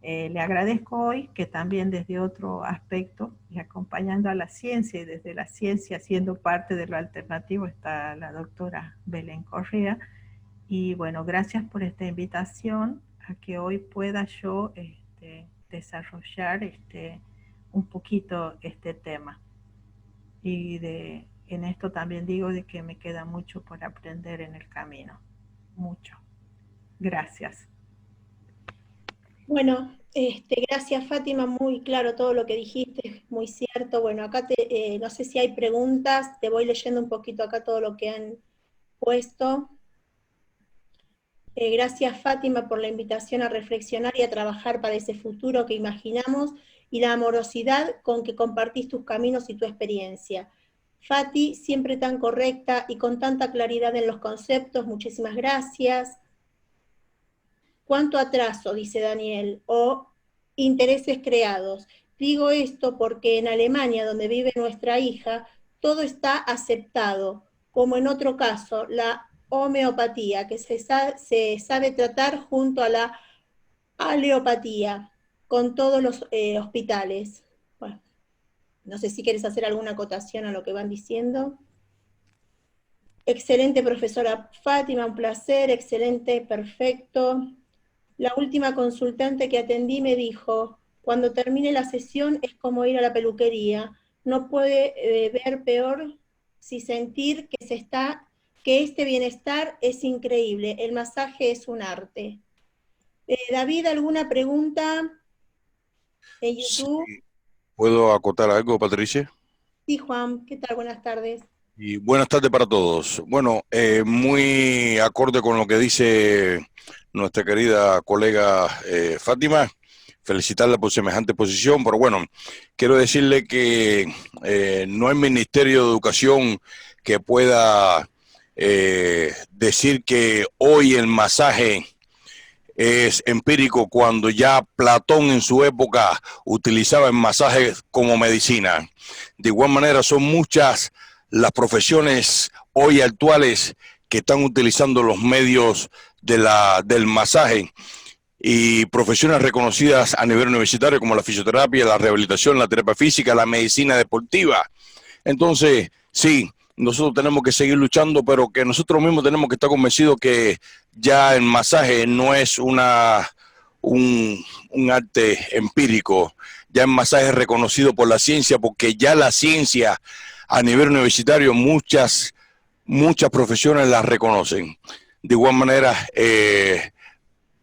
Le agradezco hoy que también desde otro aspecto y acompañando a la ciencia y desde la ciencia siendo parte de lo alternativo está la doctora Belén Correa. Y bueno, gracias por esta invitación a que hoy pueda yo desarrollar un poquito este tema. Y en esto también digo de que me queda mucho por aprender en el camino. Mucho. Gracias. Bueno, gracias Fátima, muy claro todo lo que dijiste, muy cierto. Bueno, acá no sé si hay preguntas, te voy leyendo un poquito acá todo lo que han puesto. Gracias Fátima por la invitación a reflexionar y a trabajar para ese futuro que imaginamos y la amorosidad con que compartís tus caminos y tu experiencia. Fati, siempre tan correcta y con tanta claridad en los conceptos, muchísimas gracias. ¿Cuánto atraso? Dice Daniel, o intereses creados. Digo esto porque en Alemania, donde vive nuestra hija, todo está aceptado, como en otro caso, la homeopatía, que se sabe tratar junto a la aleopatía, con todos los hospitales. Bueno, no sé si quieres hacer alguna acotación a lo que van diciendo. Excelente profesora Fátima, un placer, excelente, perfecto. La última consultante que atendí me dijo, cuando termine la sesión es como ir a la peluquería, no puede ver peor si sentir que este bienestar es increíble, el masaje es un arte. David, ¿alguna pregunta en YouTube? Sí. ¿Puedo acotar algo, Patricia? Sí, Juan, ¿qué tal? Buenas tardes. Y buenas tardes para todos. Bueno, muy acorde con lo que dice nuestra querida colega Fátima, felicitarla por semejante posición, pero bueno, quiero decirle que no hay Ministerio de Educación que pueda decir que hoy el masaje es empírico cuando ya Platón en su época utilizaba el masaje como medicina. De igual manera son muchas las profesiones hoy actuales que están utilizando los medios del masaje y profesiones reconocidas a nivel universitario como la fisioterapia, la rehabilitación, la terapia física, la medicina deportiva. Entonces, sí, nosotros tenemos que seguir luchando, pero que nosotros mismos tenemos que estar convencidos que ya el masaje no es un arte empírico, ya el masaje es reconocido por la ciencia, porque ya la ciencia a nivel universitario muchas profesiones las reconocen. De igual manera,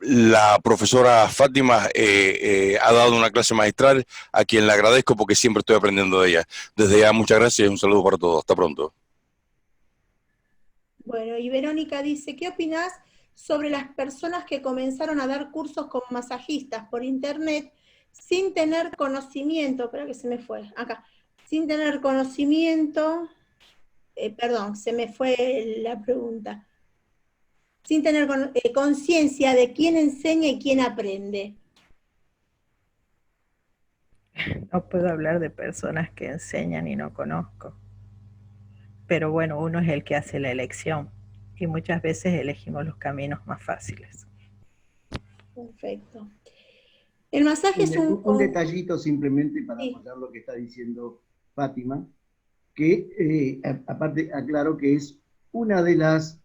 la profesora Fátima ha dado una clase magistral a quien le agradezco porque siempre estoy aprendiendo de ella. Desde ya, muchas gracias y un saludo para todos. Hasta pronto. Bueno, y Verónica dice, ¿qué opinás sobre las personas que comenzaron a dar cursos como masajistas por internet sin tener conocimiento? Espera que se me fue, acá. Sin tener conocimiento, perdón, se me fue la pregunta. Sin tener conciencia de quién enseña y quién aprende. No puedo hablar de personas que enseñan y no conozco. Pero bueno, uno es el que hace la elección y muchas veces elegimos los caminos más fáciles. Perfecto. El masaje es un detallito simplemente para sí. apoyar lo que está diciendo Fátima, que aparte aclaro que es una de las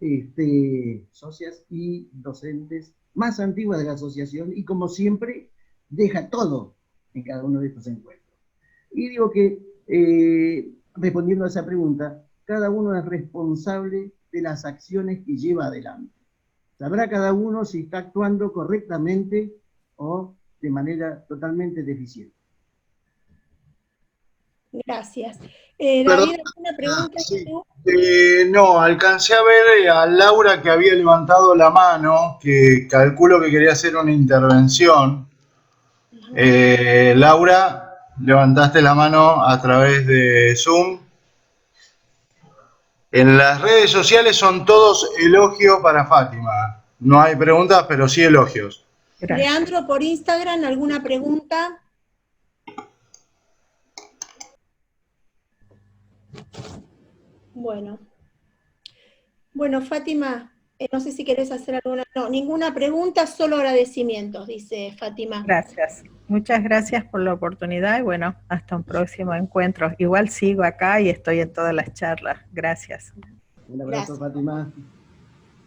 socias y docentes más antiguas de la asociación y como siempre deja todo en cada uno de estos encuentros. Y digo que, respondiendo a esa pregunta, cada uno es responsable de las acciones que lleva adelante. Sabrá cada uno si está actuando correctamente o de manera totalmente deficiente. Gracias. David, ¿alguna pregunta? Sí. No, alcancé a ver a Laura que había levantado la mano, que calculo que quería hacer una intervención. Laura, levantaste la mano a través de Zoom. En las redes sociales son todos elogios para Fátima. No hay preguntas, pero sí elogios. Gracias. Leandro, por Instagram, ¿alguna pregunta? Bueno, Fátima, no sé si querés hacer alguna, no, ninguna pregunta, solo agradecimientos, dice Fátima. Gracias. Muchas gracias por la oportunidad y bueno, hasta un próximo encuentro. Igual sigo acá y estoy en todas las charlas. Gracias. Un abrazo, Fátima.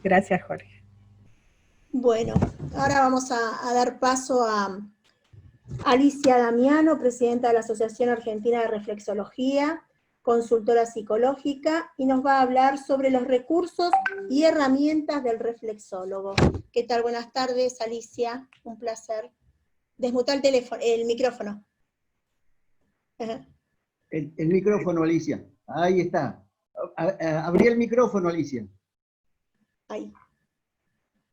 Gracias, Jorge. Bueno, ahora vamos a dar paso a Alicia Damiano, presidenta de la Asociación Argentina de Reflexología, consultora psicológica, y nos va a hablar sobre los recursos y herramientas del reflexólogo. ¿Qué tal? Buenas tardes, Alicia, un placer. Desmuta el teléfono, el micrófono. El micrófono, Alicia. Ahí está. Abrí el micrófono, Alicia. Ahí.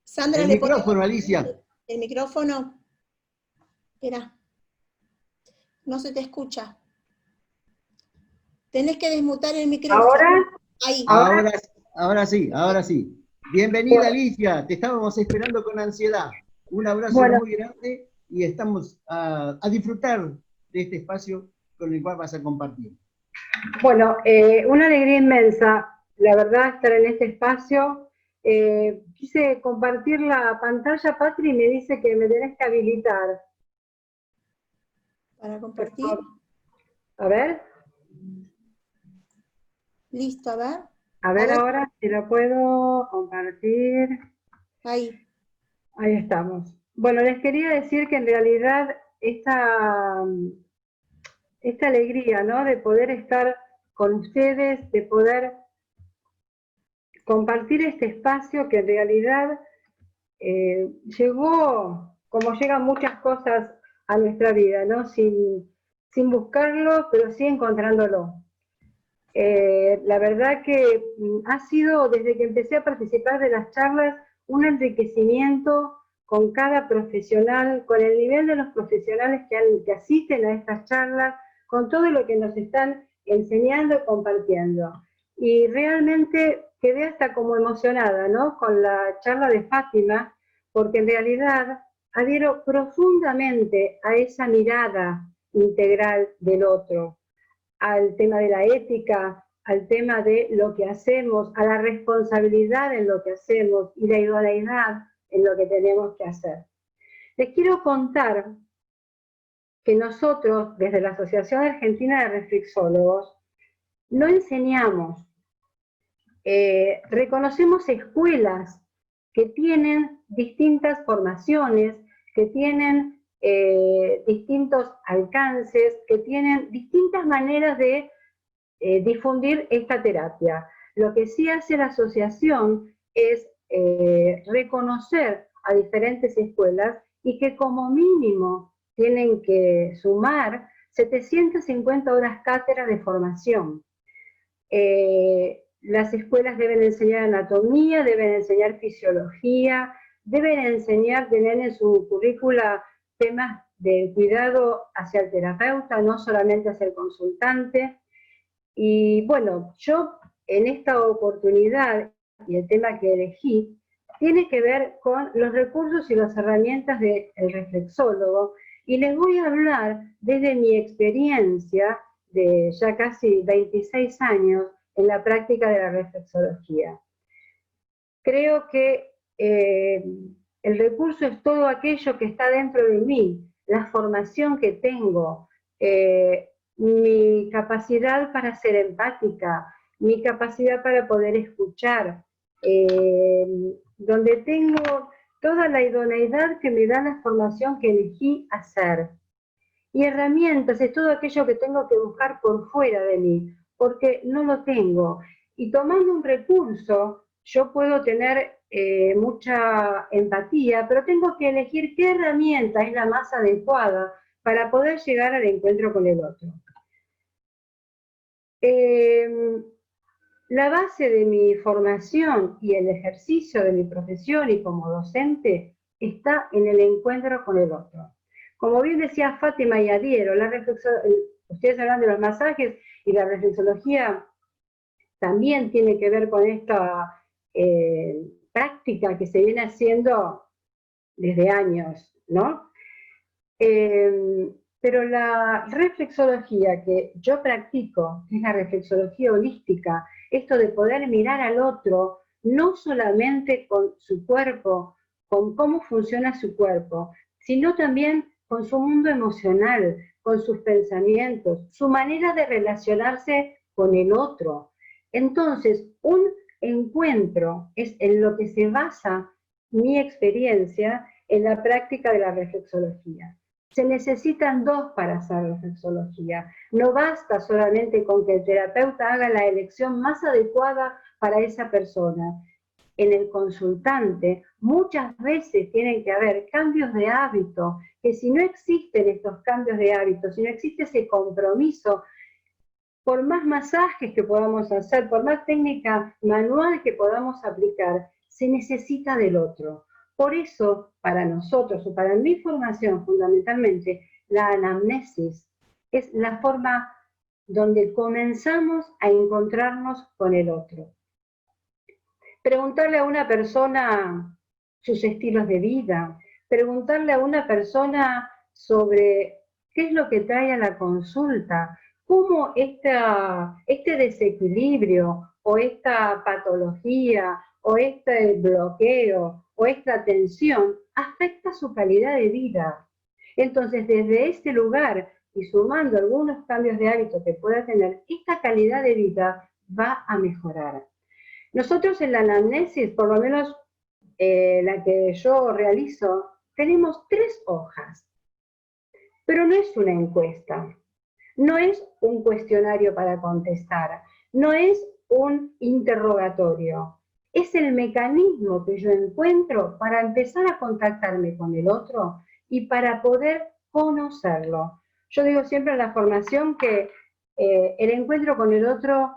Sandra, el micrófono, Alicia. El micrófono. Espera. No se te escucha. Tenés que desmutar el micrófono. ¿Ahora? Ahí. Ahora sí. Bienvenida, Alicia, te estábamos esperando con ansiedad. Un abrazo muy grande y estamos a disfrutar de este espacio con el cual vas a compartir. Bueno, una alegría inmensa, la verdad, estar en este espacio. Quise compartir la pantalla, Patri, y me dice que me tenés que habilitar. Para compartir. A ver. Listo, a ver. A ver ahora si lo puedo compartir. Ahí. Ahí estamos. Bueno, les quería decir que en realidad esta alegría, ¿no?, de poder estar con ustedes, de poder compartir este espacio que en realidad llegó, como llegan muchas cosas a nuestra vida, ¿no?, sin buscarlo, pero sí encontrándolo. La verdad que ha sido, desde que empecé a participar de las charlas, un enriquecimiento con cada profesional, con el nivel de los profesionales que asisten a estas charlas, con todo lo que nos están enseñando y compartiendo. Y realmente quedé hasta como emocionada, ¿no?, con la charla de Fátima, porque en realidad adhiero profundamente a esa mirada integral del otro, al tema de la ética, al tema de lo que hacemos, a la responsabilidad en lo que hacemos y la idoneidad en lo que tenemos que hacer. Les quiero contar que nosotros, desde la Asociación Argentina de Reflexólogos, no enseñamos, reconocemos escuelas que tienen distintas formaciones, que tienen distintos alcances, que tienen distintas maneras de difundir esta terapia. Lo que sí hace la asociación es reconocer a diferentes escuelas y que como mínimo tienen que sumar 750 horas cátedra de formación. Las escuelas deben enseñar anatomía, deben enseñar fisiología, deben enseñar, tener en su currícula temas de cuidado hacia el terapeuta, no solamente hacia el consultante. Y bueno, yo en esta oportunidad, y el tema que elegí, tiene que ver con los recursos y las herramientas del reflexólogo, y les voy a hablar desde mi experiencia de ya casi 26 años en la práctica de la reflexología. Creo que el recurso es todo aquello que está dentro de mí, la formación que tengo, mi capacidad para ser empática, mi capacidad para poder escuchar, donde tengo toda la idoneidad que me da la formación que elegí hacer. Y herramientas es todo aquello que tengo que buscar por fuera de mí, porque no lo tengo. Y tomando un recurso, yo puedo tener mucha empatía, pero tengo que elegir qué herramienta es la más adecuada para poder llegar al encuentro con el otro. La base de mi formación y el ejercicio de mi profesión y como docente está en el encuentro con el otro. Como bien decía Fátima y adhiero, ustedes hablan de los masajes y la reflexología también tiene que ver con esta práctica que se viene haciendo desde años, ¿no? Pero la reflexología que yo practico, que es la reflexología holística, esto de poder mirar al otro, no solamente con su cuerpo, con cómo funciona su cuerpo, sino también con su mundo emocional, con sus pensamientos, su manera de relacionarse con el otro. Entonces, un encuentro es en lo que se basa mi experiencia en la práctica de la reflexología. Se necesitan dos para hacer reflexología. No basta solamente con que el terapeuta haga la elección más adecuada para esa persona. En el consultante muchas veces tienen que haber cambios de hábito, que si no existen estos cambios de hábito, si no existe ese compromiso, por más masajes que podamos hacer, por más técnica manual que podamos aplicar, se necesita del otro. Por eso, para nosotros, o para mi formación fundamentalmente, la anamnesis es la forma donde comenzamos a encontrarnos con el otro. Preguntarle a una persona sus estilos de vida, preguntarle a una persona sobre qué es lo que trae a la consulta, cómo este desequilibrio o esta patología o este bloqueo o esta tensión afecta su calidad de vida. Entonces, desde este lugar y sumando algunos cambios de hábito que pueda tener, esta calidad de vida va a mejorar. Nosotros en la anamnesis, por lo menos la que yo realizo, tenemos 3 hojas, pero no es una encuesta, no es un cuestionario para contestar, no es un interrogatorio, es el mecanismo que yo encuentro para empezar a contactarme con el otro y para poder conocerlo. Yo digo siempre en la formación que el encuentro con el otro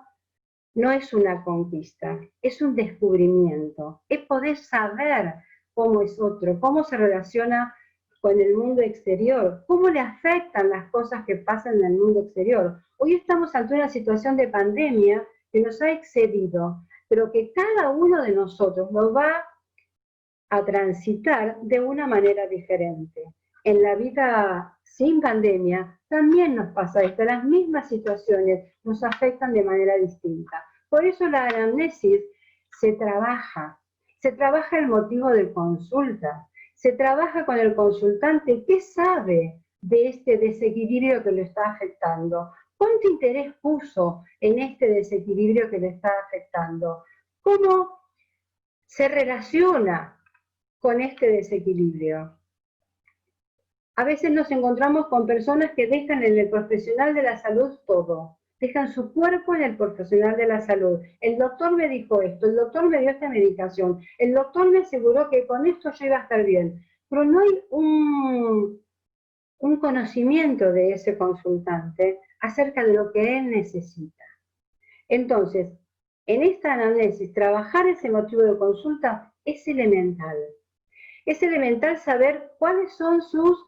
no es una conquista, es un descubrimiento, es poder saber cómo es otro, cómo se relaciona con el mundo exterior, cómo le afectan las cosas que pasan en el mundo exterior. Hoy estamos ante una situación de pandemia que nos ha excedido, pero que cada uno de nosotros lo va a transitar de una manera diferente. En la vida sin pandemia también nos pasa esto, las mismas situaciones nos afectan de manera distinta. Por eso la anamnesis se trabaja el motivo de consulta, se trabaja con el consultante qué sabe de este desequilibrio que lo está afectando, cuánto interés puso en este desequilibrio que le está afectando, cómo se relaciona con este desequilibrio. A veces nos encontramos con personas que dejan en el profesional de la salud todo, dejan su cuerpo en el profesional de la salud. El doctor me dijo esto, el doctor me dio esta medicación, el doctor me aseguró que con esto yo iba a estar bien, pero no hay un conocimiento de ese consultante acerca de lo que él necesita. Entonces, en esta anamnesis, trabajar ese motivo de consulta es elemental. Es elemental saber cuáles son sus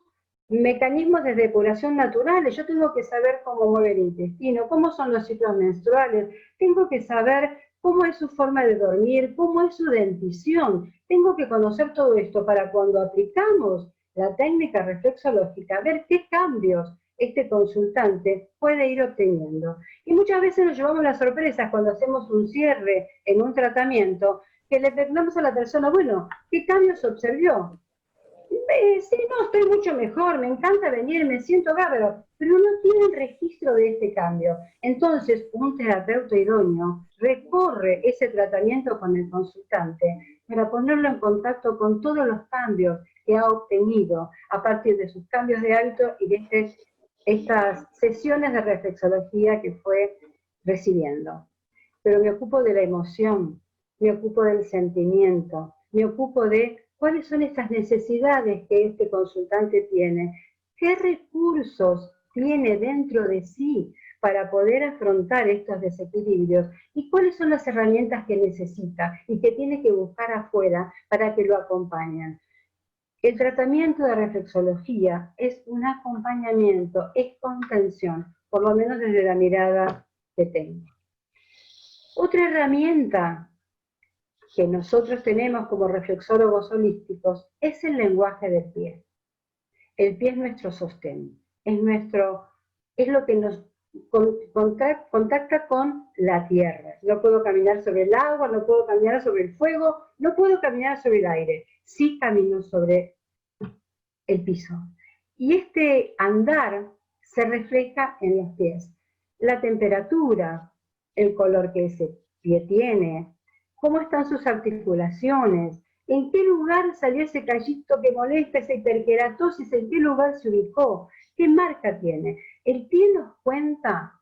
mecanismos de depuración naturales. Yo tengo que saber cómo mueve el intestino, cómo son los ciclos menstruales, tengo que saber cómo es su forma de dormir, cómo es su dentición. Tengo que conocer todo esto para cuando aplicamos la técnica reflexológica, ver qué cambios este consultante puede ir obteniendo. Y muchas veces nos llevamos las sorpresas cuando hacemos un cierre en un tratamiento, que le preguntamos a la persona, bueno, ¿qué cambios observó? Sí, no, estoy mucho mejor, me encanta venir, me siento bárbaro, pero no tienen registro de este cambio. Entonces, un terapeuta idóneo recorre ese tratamiento con el consultante para ponerlo en contacto con todos los cambios que ha obtenido a partir de sus cambios de hábito y de estas sesiones de reflexología que fue recibiendo. Pero me ocupo de la emoción, me ocupo del sentimiento, me ocupo de cuáles son esas necesidades que este consultante tiene, qué recursos tiene dentro de sí para poder afrontar estos desequilibrios y cuáles son las herramientas que necesita y que tiene que buscar afuera para que lo acompañen. El tratamiento de reflexología es un acompañamiento, es contención, por lo menos desde la mirada que tengo. Otra herramienta que nosotros tenemos como reflexólogos holísticos es el lenguaje del pie. El pie es nuestro sostén, es lo que nos contacta con la tierra. No puedo caminar sobre el agua, no puedo caminar sobre el fuego, no puedo caminar sobre el aire. Sí camino sobre el piso. Y este andar se refleja en los pies. La temperatura, el color que ese pie tiene, cómo están sus articulaciones, en qué lugar salió ese callito que molesta, esa hiperkeratosis, en qué lugar se ubicó, qué marca tiene. El pie nos cuenta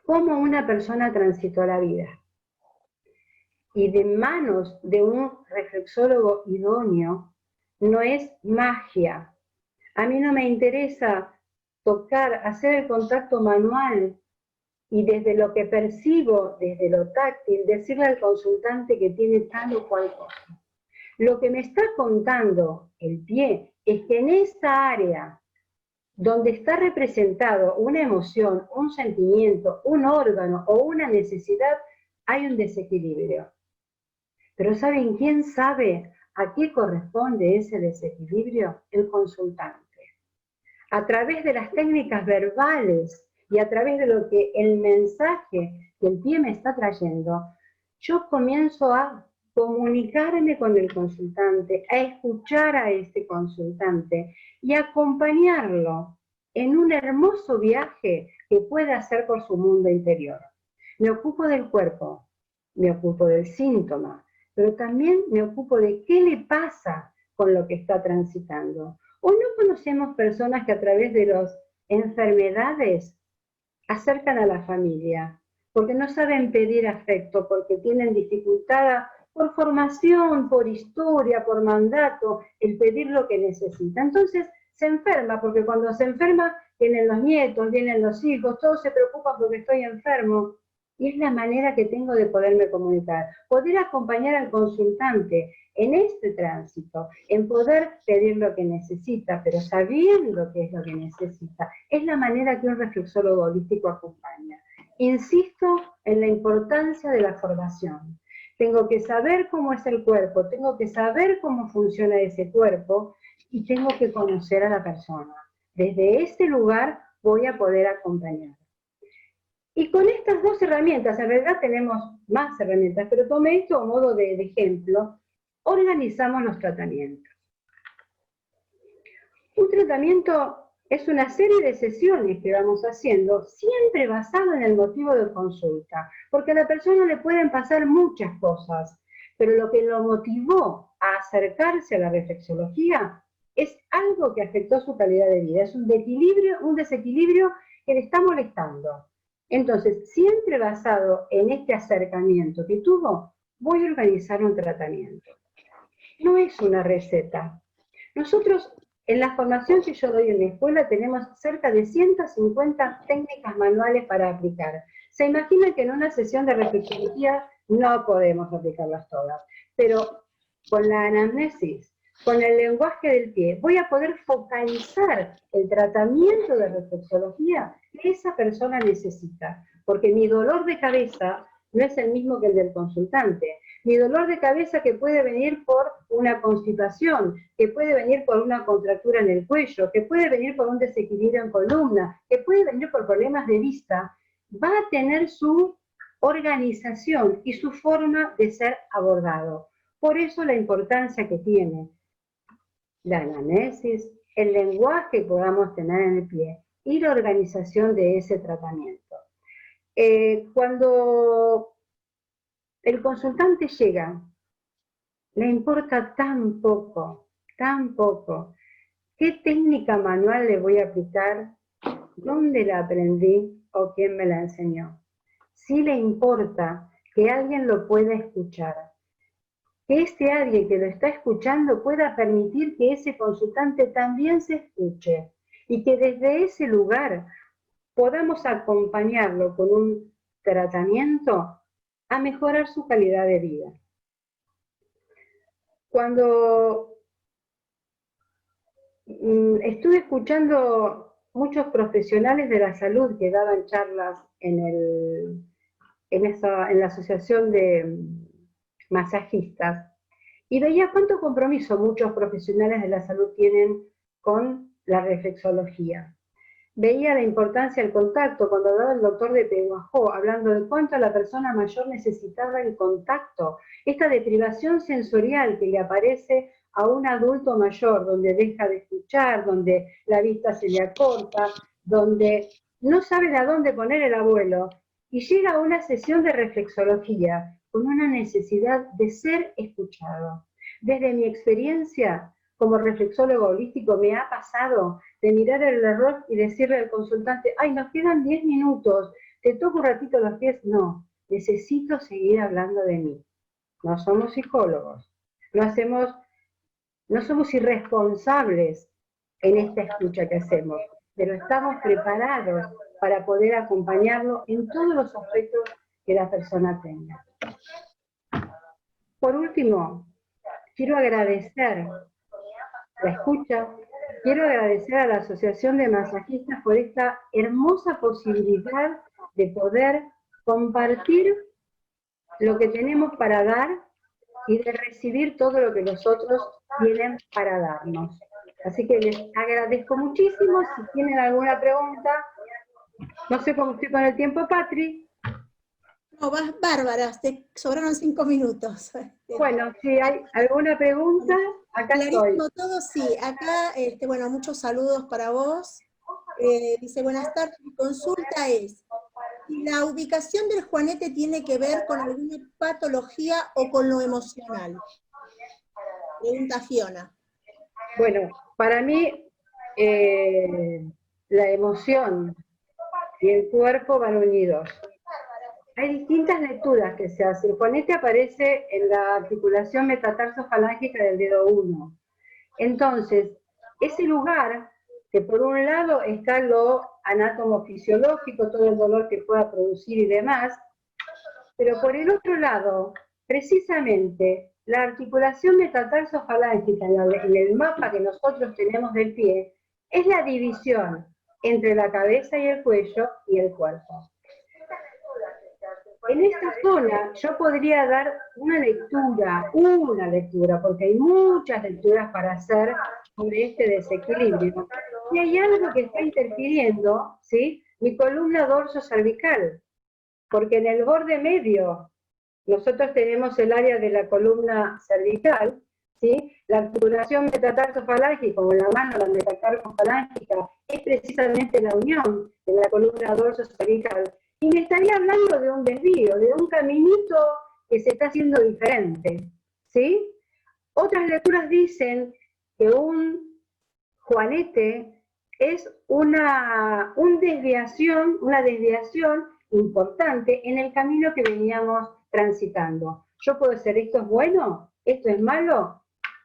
cómo una persona transitó la vida. Y de manos de un reflexólogo idóneo no es magia. A mí no me interesa tocar, hacer el contacto manual y desde lo que percibo, desde lo táctil, decirle al consultante que tiene tal o cual cosa. Lo que me está contando el pie es que en esta área donde está representado una emoción, un sentimiento, un órgano o una necesidad, hay un desequilibrio. Pero ¿saben quién sabe a qué corresponde ese desequilibrio? El consultante. A través de las técnicas verbales y a través de lo que el mensaje que el pie me está trayendo, yo comienzo a comunicarme con el consultante, a escuchar a este consultante y acompañarlo en un hermoso viaje que puede hacer por su mundo interior. Me ocupo del cuerpo, me ocupo del síntoma, pero también me ocupo de qué le pasa con lo que está transitando. Hoy no conocemos personas que a través de las enfermedades acercan a la familia, porque no saben pedir afecto, porque tienen dificultad por formación, por historia, por mandato, el pedir lo que necesita. Entonces se enferma, porque cuando se enferma vienen los nietos, vienen los hijos, todos se preocupan porque estoy enfermo. Y es la manera que tengo de poderme comunicar, poder acompañar al consultante en este tránsito, en poder pedir lo que necesita, pero sabiendo qué es lo que necesita. Es la manera que un reflexólogo holístico acompaña. Insisto en la importancia de la formación. Tengo que saber cómo es el cuerpo, tengo que saber cómo funciona ese cuerpo y tengo que conocer a la persona. Desde ese lugar voy a poder acompañar. Y con estas dos herramientas, en realidad tenemos más herramientas, pero tomé esto a modo de ejemplo, organizamos los tratamientos. Un tratamiento es una serie de sesiones que vamos haciendo, siempre basado en el motivo de consulta, porque a la persona le pueden pasar muchas cosas, pero lo que lo motivó a acercarse a la reflexología es algo que afectó su calidad de vida, es un desequilibrio que le está molestando. Entonces, siempre basado en este acercamiento que tuvo, voy a organizar un tratamiento. No es una receta. Nosotros, en la formación que yo doy en mi escuela, tenemos cerca de 150 técnicas manuales para aplicar. Se imaginan que en una sesión de reflexología no podemos aplicarlas todas, pero con la anamnesis, con el lenguaje del pie, voy a poder focalizar el tratamiento de reflexología que esa persona necesita, porque mi dolor de cabeza no es el mismo que el del consultante. Mi dolor de cabeza que puede venir por una constipación, que puede venir por una contractura en el cuello, que puede venir por un desequilibrio en columna, que puede venir por problemas de vista, va a tener su organización y su forma de ser abordado. Por eso la importancia que tiene la anamnesis, el lenguaje que podamos tener en el pie y la organización de ese tratamiento. Cuando el consultante llega, le importa tan poco, qué técnica manual le voy a aplicar, dónde la aprendí o quién me la enseñó. Sí le importa que alguien lo pueda escuchar, que este alguien que lo está escuchando pueda permitir que ese consultante también se escuche y que desde ese lugar podamos acompañarlo con un tratamiento a mejorar su calidad de vida. Cuando estuve escuchando muchos profesionales de la salud que daban charlas en la asociación de masajistas, y veía cuánto compromiso muchos profesionales de la salud tienen con la reflexología. Veía la importancia del contacto cuando hablaba el doctor de Peguajó, hablando de cuánto la persona mayor necesitaba el contacto, esta deprivación sensorial que le aparece a un adulto mayor, donde deja de escuchar, donde la vista se le acorta, donde no sabe de dónde poner el abuelo, y llega a una sesión de reflexología con una necesidad de ser escuchado. Desde mi experiencia como reflexólogo holístico me ha pasado de mirar el error y decirle al consultante, ay, nos quedan 10 minutos, te toco un ratito los pies. No, necesito seguir hablando de mí. No somos psicólogos, no somos irresponsables en esta escucha que hacemos, pero estamos preparados para poder acompañarlo en todos los aspectos que la persona tenga. Por último, quiero agradecer la escucha, quiero agradecer a la Asociación de Masajistas por esta hermosa posibilidad de poder compartir lo que tenemos para dar y de recibir todo lo que los otros tienen para darnos. Así que les agradezco muchísimo. Si tienen alguna pregunta, no sé cómo estoy con el tiempo, Patri. No, vas bárbara, te sobraron 5 minutos. Bueno, si hay alguna pregunta, acá estoy. Clarísimo todo, sí. Acá, bueno, muchos saludos para vos. Dice, buenas tardes, mi consulta es, si la ubicación del juanete tiene que ver con alguna patología o con lo emocional. Pregunta Fiona. Bueno, para mí, la emoción y el cuerpo van unidos. Hay distintas lecturas que se hacen. El juanete aparece en la articulación metatarso-falángica del dedo 1. Entonces, ese lugar, que por un lado está lo anátomo-fisiológico, todo el dolor que pueda producir y demás, pero por el otro lado, precisamente, la articulación metatarso-falángica en el mapa que nosotros tenemos del pie, es la división entre la cabeza y el cuello y el cuerpo. En esta zona yo podría dar una lectura, porque hay muchas lecturas para hacer sobre este desequilibrio. Y hay algo que está interfiriendo, ¿sí? Mi columna dorso-cervical, porque en el borde medio nosotros tenemos el área de la columna cervical, ¿sí? La articulación metatarso-falángica, como en la mano, la metatarso-falángica, es precisamente la unión de la columna dorso-cervical. Y me estaría hablando de un desvío, de un caminito que se está haciendo diferente, ¿sí? Otras lecturas dicen que un juanete es una desviación importante en el camino que veníamos transitando. Yo puedo decir, ¿esto es bueno? ¿Esto es malo?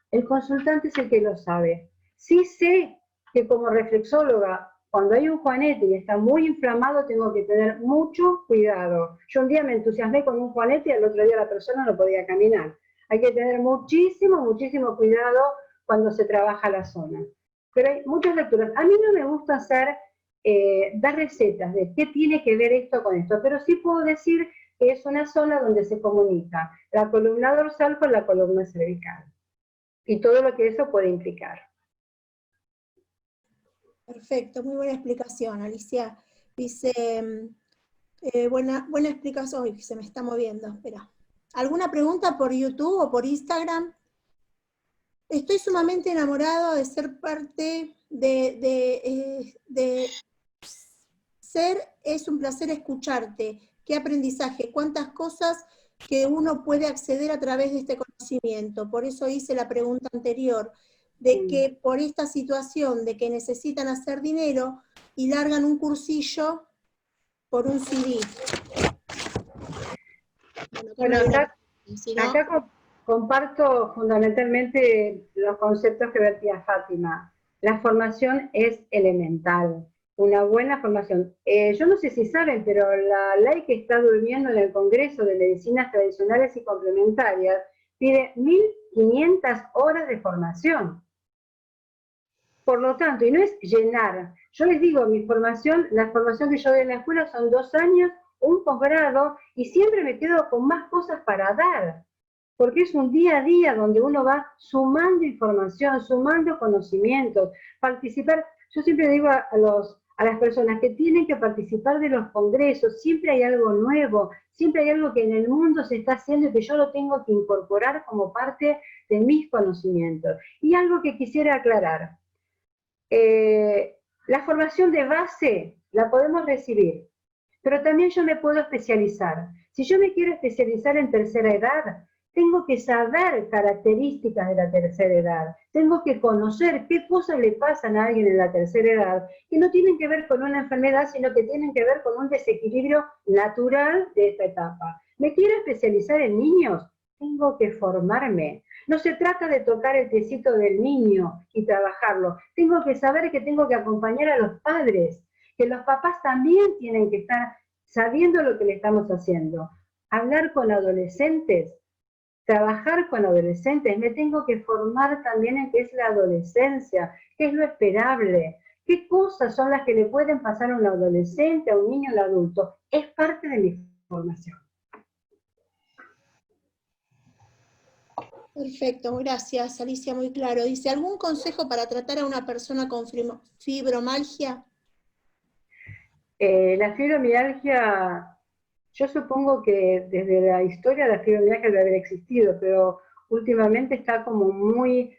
El consultante es el que lo sabe. Sí sé que como reflexóloga, cuando hay un juanete y está muy inflamado, tengo que tener mucho cuidado. Yo un día me entusiasmé con un juanete y al otro día la persona no podía caminar. Hay que tener muchísimo cuidado cuando se trabaja la zona. Pero hay muchas lecturas. A mí no me gusta dar recetas de qué tiene que ver esto con esto, pero sí puedo decir que es una zona donde se comunica la columna dorsal con la columna cervical. Y todo lo que eso puede implicar. Perfecto, muy buena explicación, Alicia. Dice, buena explicación, uy, se me está moviendo, espera. ¿Alguna pregunta por YouTube o por Instagram? Estoy sumamente enamorado de ser parte de ser, es un placer escucharte. Qué aprendizaje, cuántas cosas que uno puede acceder a través de este conocimiento. Por eso hice la pregunta anterior, de que por esta situación de que necesitan hacer dinero y largan un cursillo por un CD. Bueno, acá comparto fundamentalmente los conceptos que vertía Fátima. La formación es elemental, una buena formación. Yo no sé si saben, pero la ley que está durmiendo en el Congreso de Medicinas Tradicionales y Complementarias pide 1.500 horas de formación. Por lo tanto, y no es llenar. Yo les digo, la formación que yo doy en la escuela son 2 años, un posgrado, y siempre me quedo con más cosas para dar. Porque es un día a día donde uno va sumando información, sumando conocimientos, participar. Yo siempre digo a las personas que tienen que participar de los congresos, siempre hay algo nuevo, siempre hay algo que en el mundo se está haciendo y que yo lo tengo que incorporar como parte de mis conocimientos. Y algo que quisiera aclarar. La formación de base la podemos recibir, pero también yo me puedo especializar. Si yo me quiero especializar en tercera edad, tengo que saber características de la tercera edad, tengo que conocer qué cosas le pasan a alguien en la tercera edad, que no tienen que ver con una enfermedad, sino que tienen que ver con un desequilibrio natural de esta etapa. ¿Me quiero especializar en niños? Tengo que formarme. No se trata de tocar el piecito del niño y trabajarlo. Tengo que saber que tengo que acompañar a los padres, que los papás también tienen que estar sabiendo lo que le estamos haciendo. Hablar con adolescentes trabajar con adolescentes, me tengo que formar también en qué es la adolescencia, qué es lo esperable, qué cosas son las que le pueden pasar a un adolescente, a un niño, a un adulto. Es parte de mi formación. Perfecto, gracias Alicia, muy claro. Dice, ¿algún consejo para tratar a una persona con fibromialgia? La fibromialgia, yo supongo que desde la historia la fibromialgia debe haber existido, pero últimamente está como muy,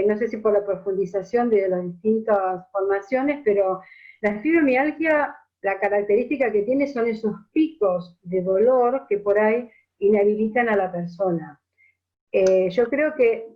no sé si por la profundización de las distintas formaciones, pero la fibromialgia, la característica que tiene son esos picos de dolor que por ahí inhabilitan a la persona. Yo creo que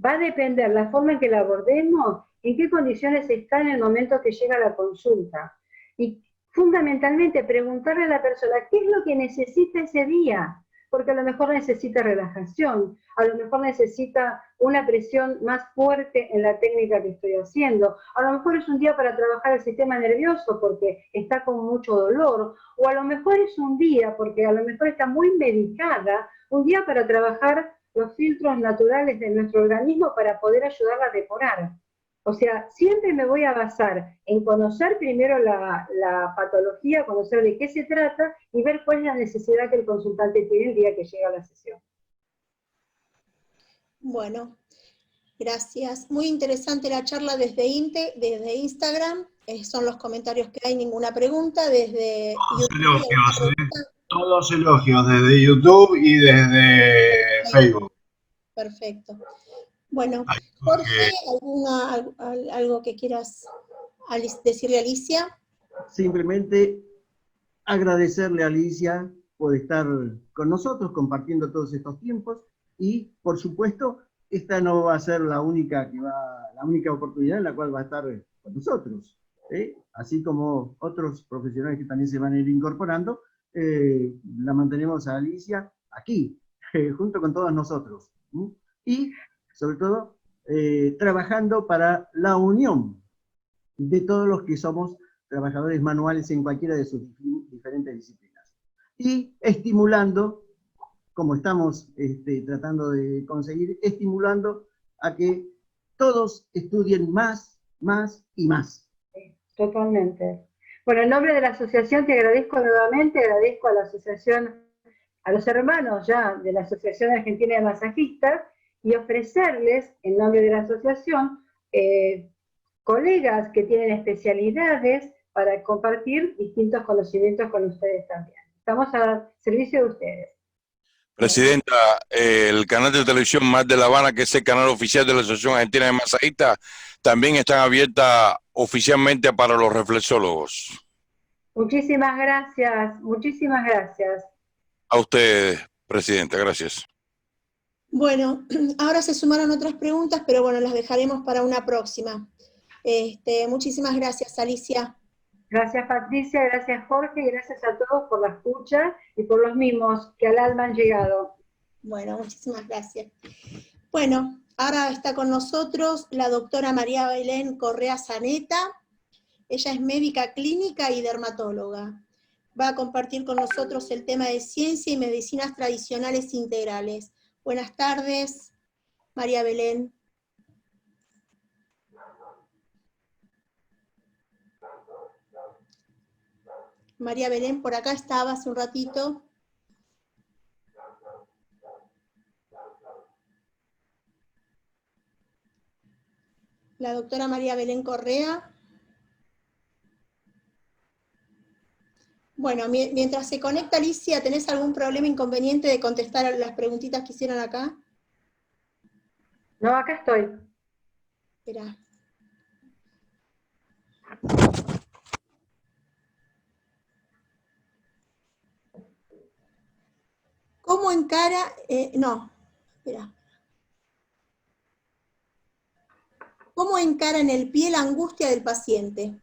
va a depender la forma en que la abordemos, en qué condiciones está en el momento que llega la consulta. Y fundamentalmente preguntarle a la persona qué es lo que necesita ese día, porque a lo mejor necesita relajación, a lo mejor necesita una presión más fuerte en la técnica que estoy haciendo, a lo mejor es un día para trabajar el sistema nervioso porque está con mucho dolor, o a lo mejor es un día, porque a lo mejor está muy medicada, un día para trabajar los filtros naturales de nuestro organismo para poder ayudarla a depurar. O sea, siempre me voy a basar en conocer primero la patología, conocer de qué se trata y ver cuál es la necesidad que el consultante tiene el día que llega a la sesión. Bueno, gracias. Muy interesante la charla desde Instagram. Son los comentarios que hay, ninguna pregunta. Desde YouTube. Todos elogios desde YouTube y desde Facebook. Perfecto. Bueno, Jorge, ¿algo que quieras decirle a Alicia? Simplemente agradecerle a Alicia por estar con nosotros compartiendo todos estos tiempos y, por supuesto, esta no va a ser la única oportunidad en la cual va a estar con nosotros, ¿eh? Así como otros profesionales que también se van a ir incorporando, la mantenemos a Alicia aquí, junto con todos nosotros. Y, sobre todo, trabajando para la unión de todos los que somos trabajadores manuales en cualquiera de sus diferentes disciplinas. Y estimulando, como estamos tratando de conseguir, estimulando a que todos estudien más y más. Totalmente. Bueno, en nombre de la asociación te agradezco nuevamente, agradezco a la asociación, a los hermanos ya de la Asociación Argentina de Masajistas, y ofrecerles, en nombre de la asociación, colegas que tienen especialidades para compartir distintos conocimientos con ustedes también. Estamos al servicio de ustedes. Presidenta, el canal de televisión Más de La Habana, que es el canal oficial de la Asociación Argentina de Masajistas, también están abiertas oficialmente para los reflexólogos. Muchísimas gracias, muchísimas gracias. A usted, Presidenta, gracias. Bueno, ahora se sumaron otras preguntas, pero bueno, las dejaremos para una próxima. Muchísimas gracias, Alicia. Gracias, Patricia, gracias, Jorge, y gracias a todos por la escucha y por los mimos que al alma han llegado. Bueno, muchísimas gracias. Bueno, ahora está con nosotros la doctora María Belén Correa Zaneta. Ella es médica clínica y dermatóloga. Va a compartir con nosotros el tema de ciencia y medicinas tradicionales integrales. Buenas tardes, María Belén. María Belén, por acá estaba hace un ratito. La doctora María Belén Correa. Bueno, mientras se conecta Alicia, ¿tenés algún problema, inconveniente de contestar a las preguntitas que hicieron acá? No, acá estoy. Espera. ¿Cómo encara? Espera. ¿Cómo encara en el pie la angustia del paciente?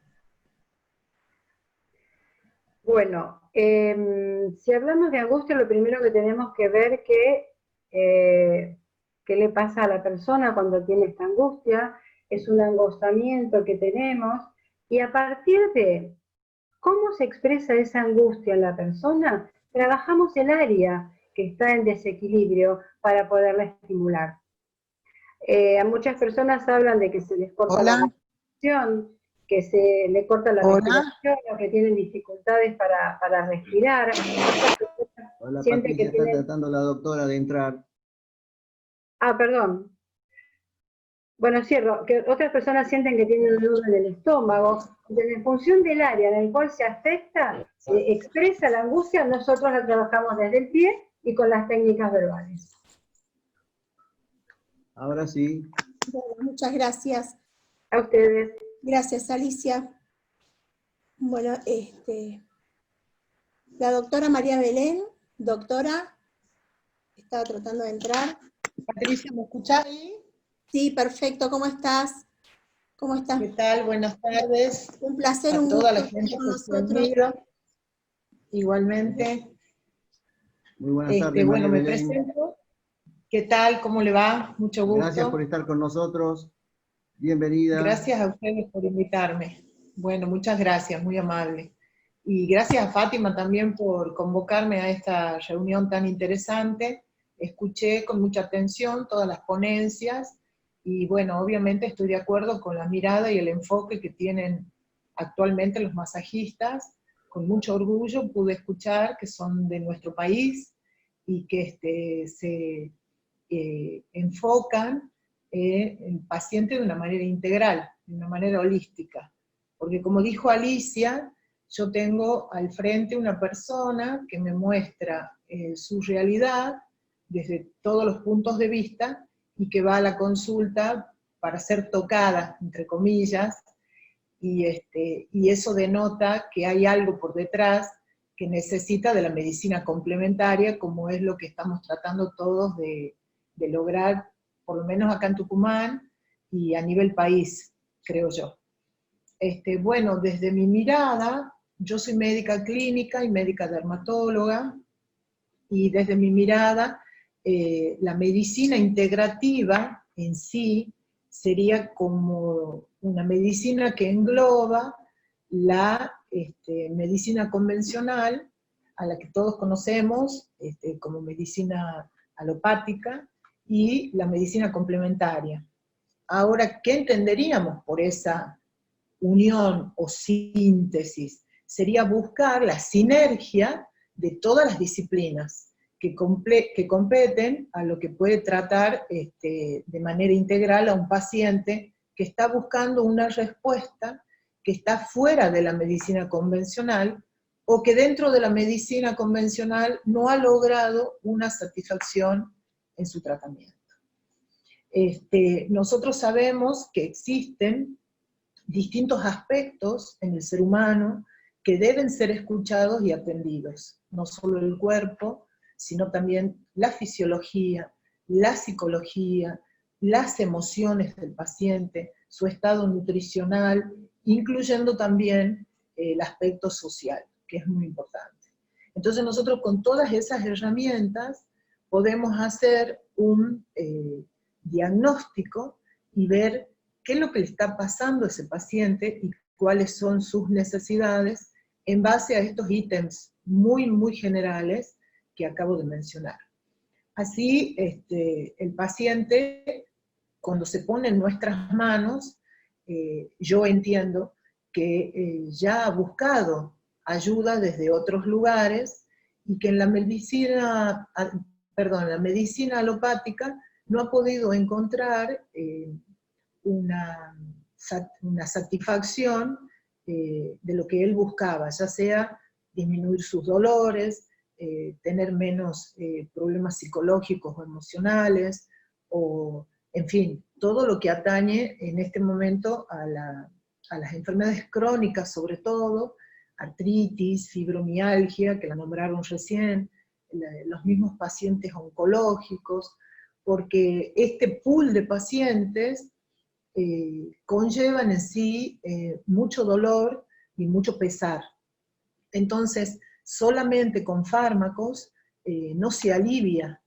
Bueno, si hablamos de angustia, lo primero que tenemos que ver qué le pasa a la persona cuando tiene esta angustia, es un angostamiento que tenemos, y a partir de cómo se expresa esa angustia en la persona, trabajamos el área que está en desequilibrio para poderla estimular. A muchas personas hablan de que se les corta la respiración, que se le corta la respiración, o que tienen dificultades para respirar. Hola, Siente Patricia, que está tratando la doctora de entrar. Ah, perdón. Bueno, cierro, que otras personas sienten que tienen un nudo en el estómago. Entonces, en función del área en el cual se afecta, expresa la angustia, nosotros la trabajamos desde el pie y con las técnicas verbales. Ahora sí. Bueno, muchas gracias. A ustedes. Gracias, Alicia. Bueno, la doctora María Belén, doctora, estaba tratando de entrar. Patricia, ¿me escuchás ahí? Sí, perfecto, ¿cómo estás? ¿Cómo estás? ¿Qué tal? Buenas tardes. Un placer, a un toda gusto la gente con que se nosotros. admira. Igualmente. Muy buenas tardes, Bueno, María me Belén. presento. ¿Qué tal? ¿Cómo le va? Mucho gusto. Gracias por estar con nosotros. Bienvenida. Gracias a ustedes por invitarme. Bueno, muchas gracias, muy amable. Y gracias a Fátima también por convocarme a esta reunión tan interesante. Escuché con mucha atención todas las ponencias y bueno, obviamente estoy de acuerdo con la mirada y el enfoque que tienen actualmente los masajistas. Con mucho orgullo pude escuchar que son de nuestro país y que se enfocan el paciente de una manera integral, de una manera holística. Porque como dijo Alicia, yo tengo al frente una persona que me muestra su realidad desde todos los puntos de vista y que va a la consulta para ser tocada, entre comillas, y eso denota que hay algo por detrás que necesita de la medicina complementaria, como es lo que estamos tratando todos de lograr, por lo menos acá en Tucumán, y a nivel país, creo yo. Bueno, desde mi mirada, yo soy médica clínica y médica dermatóloga, y desde mi mirada, la medicina integrativa en sí sería como una medicina que engloba la medicina convencional, a la que todos conocemos como medicina alopática, y la medicina complementaria. Ahora, ¿qué entenderíamos por esa unión o síntesis? Sería buscar la sinergia de todas las disciplinas que competen a lo que puede tratar de manera integral a un paciente que está buscando una respuesta que está fuera de la medicina convencional o que dentro de la medicina convencional no ha logrado una satisfacción en su tratamiento. Nosotros sabemos que existen distintos aspectos en el ser humano que deben ser escuchados y atendidos, no solo el cuerpo, sino también la fisiología, la psicología, las emociones del paciente, su estado nutricional, incluyendo también el aspecto social, que es muy importante. Entonces nosotros con todas esas herramientas podemos hacer un diagnóstico y ver qué es lo que le está pasando a ese paciente y cuáles son sus necesidades en base a estos ítems muy, muy generales que acabo de mencionar. Así, el paciente, cuando se pone en nuestras manos, yo entiendo que ya ha buscado ayuda desde otros lugares y que en la medicina alopática no ha podido encontrar una satisfacción de lo que él buscaba, ya sea disminuir sus dolores, tener menos problemas psicológicos o emocionales, o en fin, todo lo que atañe en este momento a las enfermedades crónicas, sobre todo, artritis, fibromialgia, que la nombraron recién, los mismos pacientes oncológicos, porque este pool de pacientes conllevan en sí mucho dolor y mucho pesar. Entonces, solamente con fármacos no se alivia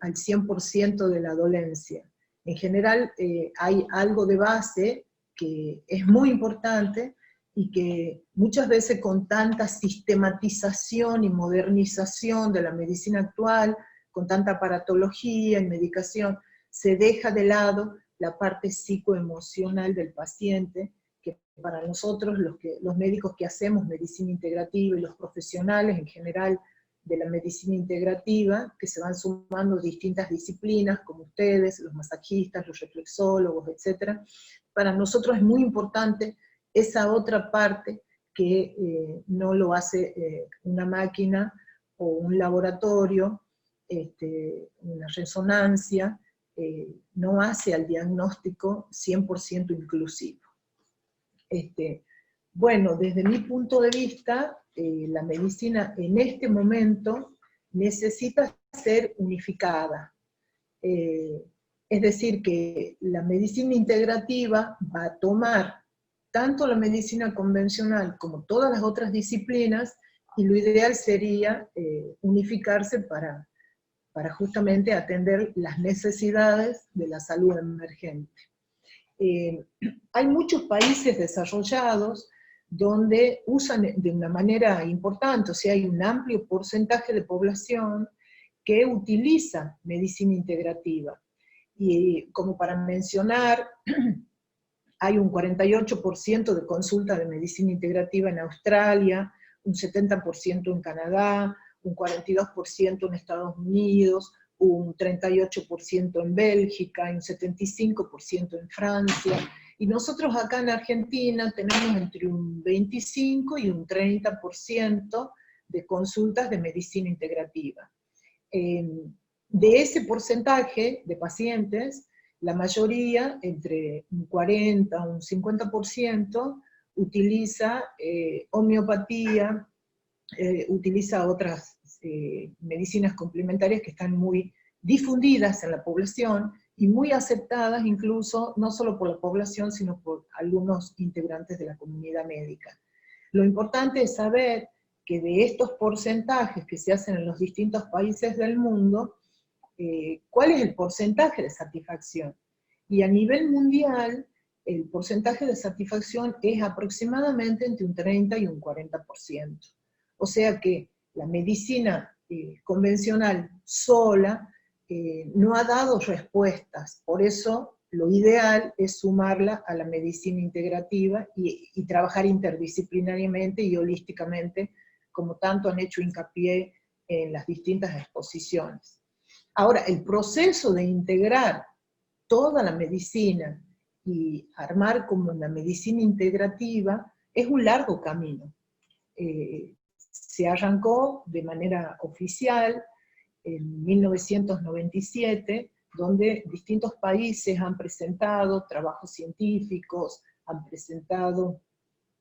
al 100% de la dolencia. En general hay algo de base que es muy importante, y que muchas veces con tanta sistematización y modernización de la medicina actual, con tanta aparatología y medicación, se deja de lado la parte psicoemocional del paciente, que para nosotros, los médicos que hacemos medicina integrativa y los profesionales en general de la medicina integrativa, que se van sumando distintas disciplinas, como ustedes, los masajistas, los reflexólogos, etc. Para nosotros es muy importante esa otra parte que no lo hace una máquina o un laboratorio, una resonancia, no hace al diagnóstico 100% inclusivo. Bueno, desde mi punto de vista, la medicina en este momento necesita ser unificada. Es decir, que la medicina integrativa va a tomar tanto la medicina convencional como todas las otras disciplinas, y lo ideal sería unificarse para justamente atender las necesidades de la salud emergente. Hay muchos países desarrollados donde usan de una manera importante, o sea, hay un amplio porcentaje de población que utiliza medicina integrativa. Y como para mencionar, hay un 48% de consulta de medicina integrativa en Australia, un 70% en Canadá, un 42% en Estados Unidos, un 38% en Bélgica, un 75% en Francia, y nosotros acá en Argentina tenemos entre un 25 y un 30% de consultas de medicina integrativa. De ese porcentaje de pacientes, la mayoría, entre un 40 y un 50%, utiliza homeopatía, utiliza otras medicinas complementarias que están muy difundidas en la población y muy aceptadas incluso, no solo por la población, sino por algunos integrantes de la comunidad médica. Lo importante es saber que de estos porcentajes que se hacen en los distintos países del mundo, ¿cuál es el porcentaje de satisfacción? Y a nivel mundial, el porcentaje de satisfacción es aproximadamente entre un 30 y un 40%. O sea que la medicina convencional sola no ha dado respuestas, por eso lo ideal es sumarla a la medicina integrativa y trabajar interdisciplinariamente y holísticamente, como tanto han hecho hincapié en las distintas exposiciones. Ahora, el proceso de integrar toda la medicina y armar como una medicina integrativa es un largo camino. Se arrancó de manera oficial en 1997, donde distintos países han presentado trabajos científicos, han presentado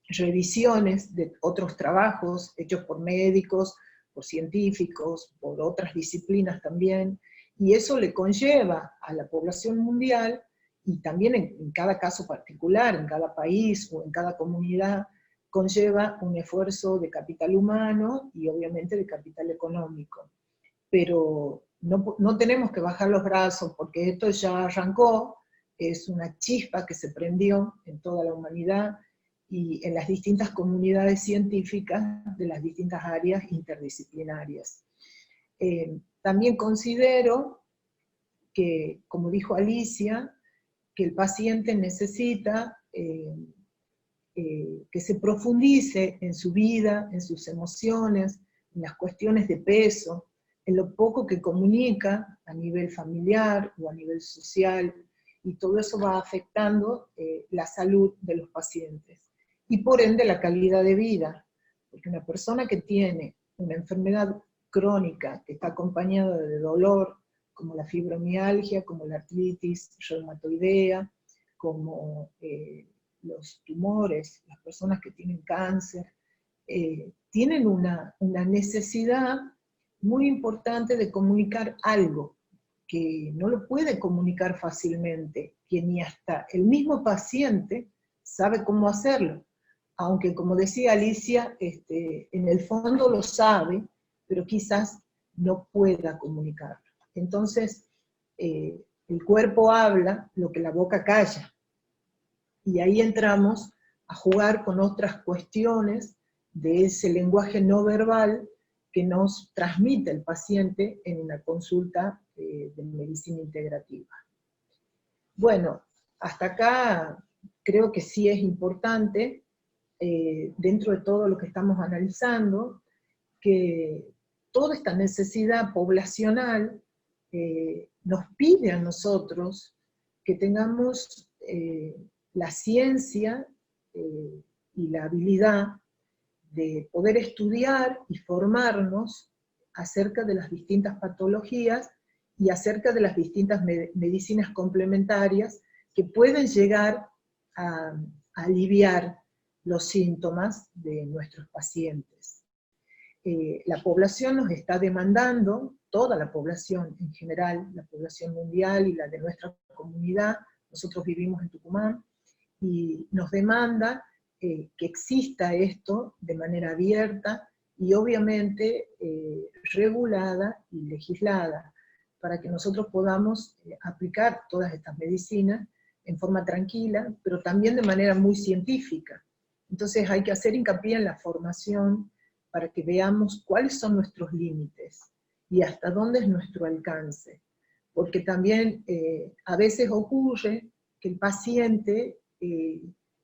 revisiones de otros trabajos hechos por médicos, por científicos, por otras disciplinas también, y eso le conlleva a la población mundial, y también en cada caso particular, en cada país o en cada comunidad, conlleva un esfuerzo de capital humano y obviamente de capital económico. Pero no tenemos que bajar los brazos porque esto ya arrancó, es una chispa que se prendió en toda la humanidad y en las distintas comunidades científicas de las distintas áreas interdisciplinarias. También considero que, como dijo Alicia, que el paciente necesita que se profundice en su vida, en sus emociones, en las cuestiones de peso, en lo poco que comunica a nivel familiar o a nivel social, y todo eso va afectando la salud de los pacientes, y por ende la calidad de vida, porque una persona que tiene una enfermedad crónica que está acompañada de dolor, como la fibromialgia, como la artritis reumatoidea, como los tumores, las personas que tienen cáncer, tienen una necesidad muy importante de comunicar algo, que no lo puede comunicar fácilmente, que ni hasta el mismo paciente sabe cómo hacerlo, aunque como decía Alicia, en el fondo lo sabe, pero quizás no pueda comunicarlo. Entonces, el cuerpo habla lo que la boca calla, y ahí entramos jugar con otras cuestiones de ese lenguaje no verbal que nos transmite el paciente en una consulta de medicina integrativa. Bueno, hasta acá creo que sí es importante, dentro de todo lo que estamos analizando, que toda esta necesidad poblacional nos pide a nosotros que tengamos la ciencia y la habilidad de poder estudiar y formarnos acerca de las distintas patologías y acerca de las distintas medicinas complementarias que pueden llegar a aliviar los síntomas de nuestros pacientes. La población nos está demandando, toda la población en general, la población mundial y la de nuestra comunidad, nosotros vivimos en Tucumán, y nos demanda que exista esto de manera abierta y obviamente regulada y legislada, para que nosotros podamos aplicar todas estas medicinas en forma tranquila, pero también de manera muy científica. Entonces hay que hacer hincapié en la formación para que veamos cuáles son nuestros límites y hasta dónde es nuestro alcance. Porque también a veces ocurre que el paciente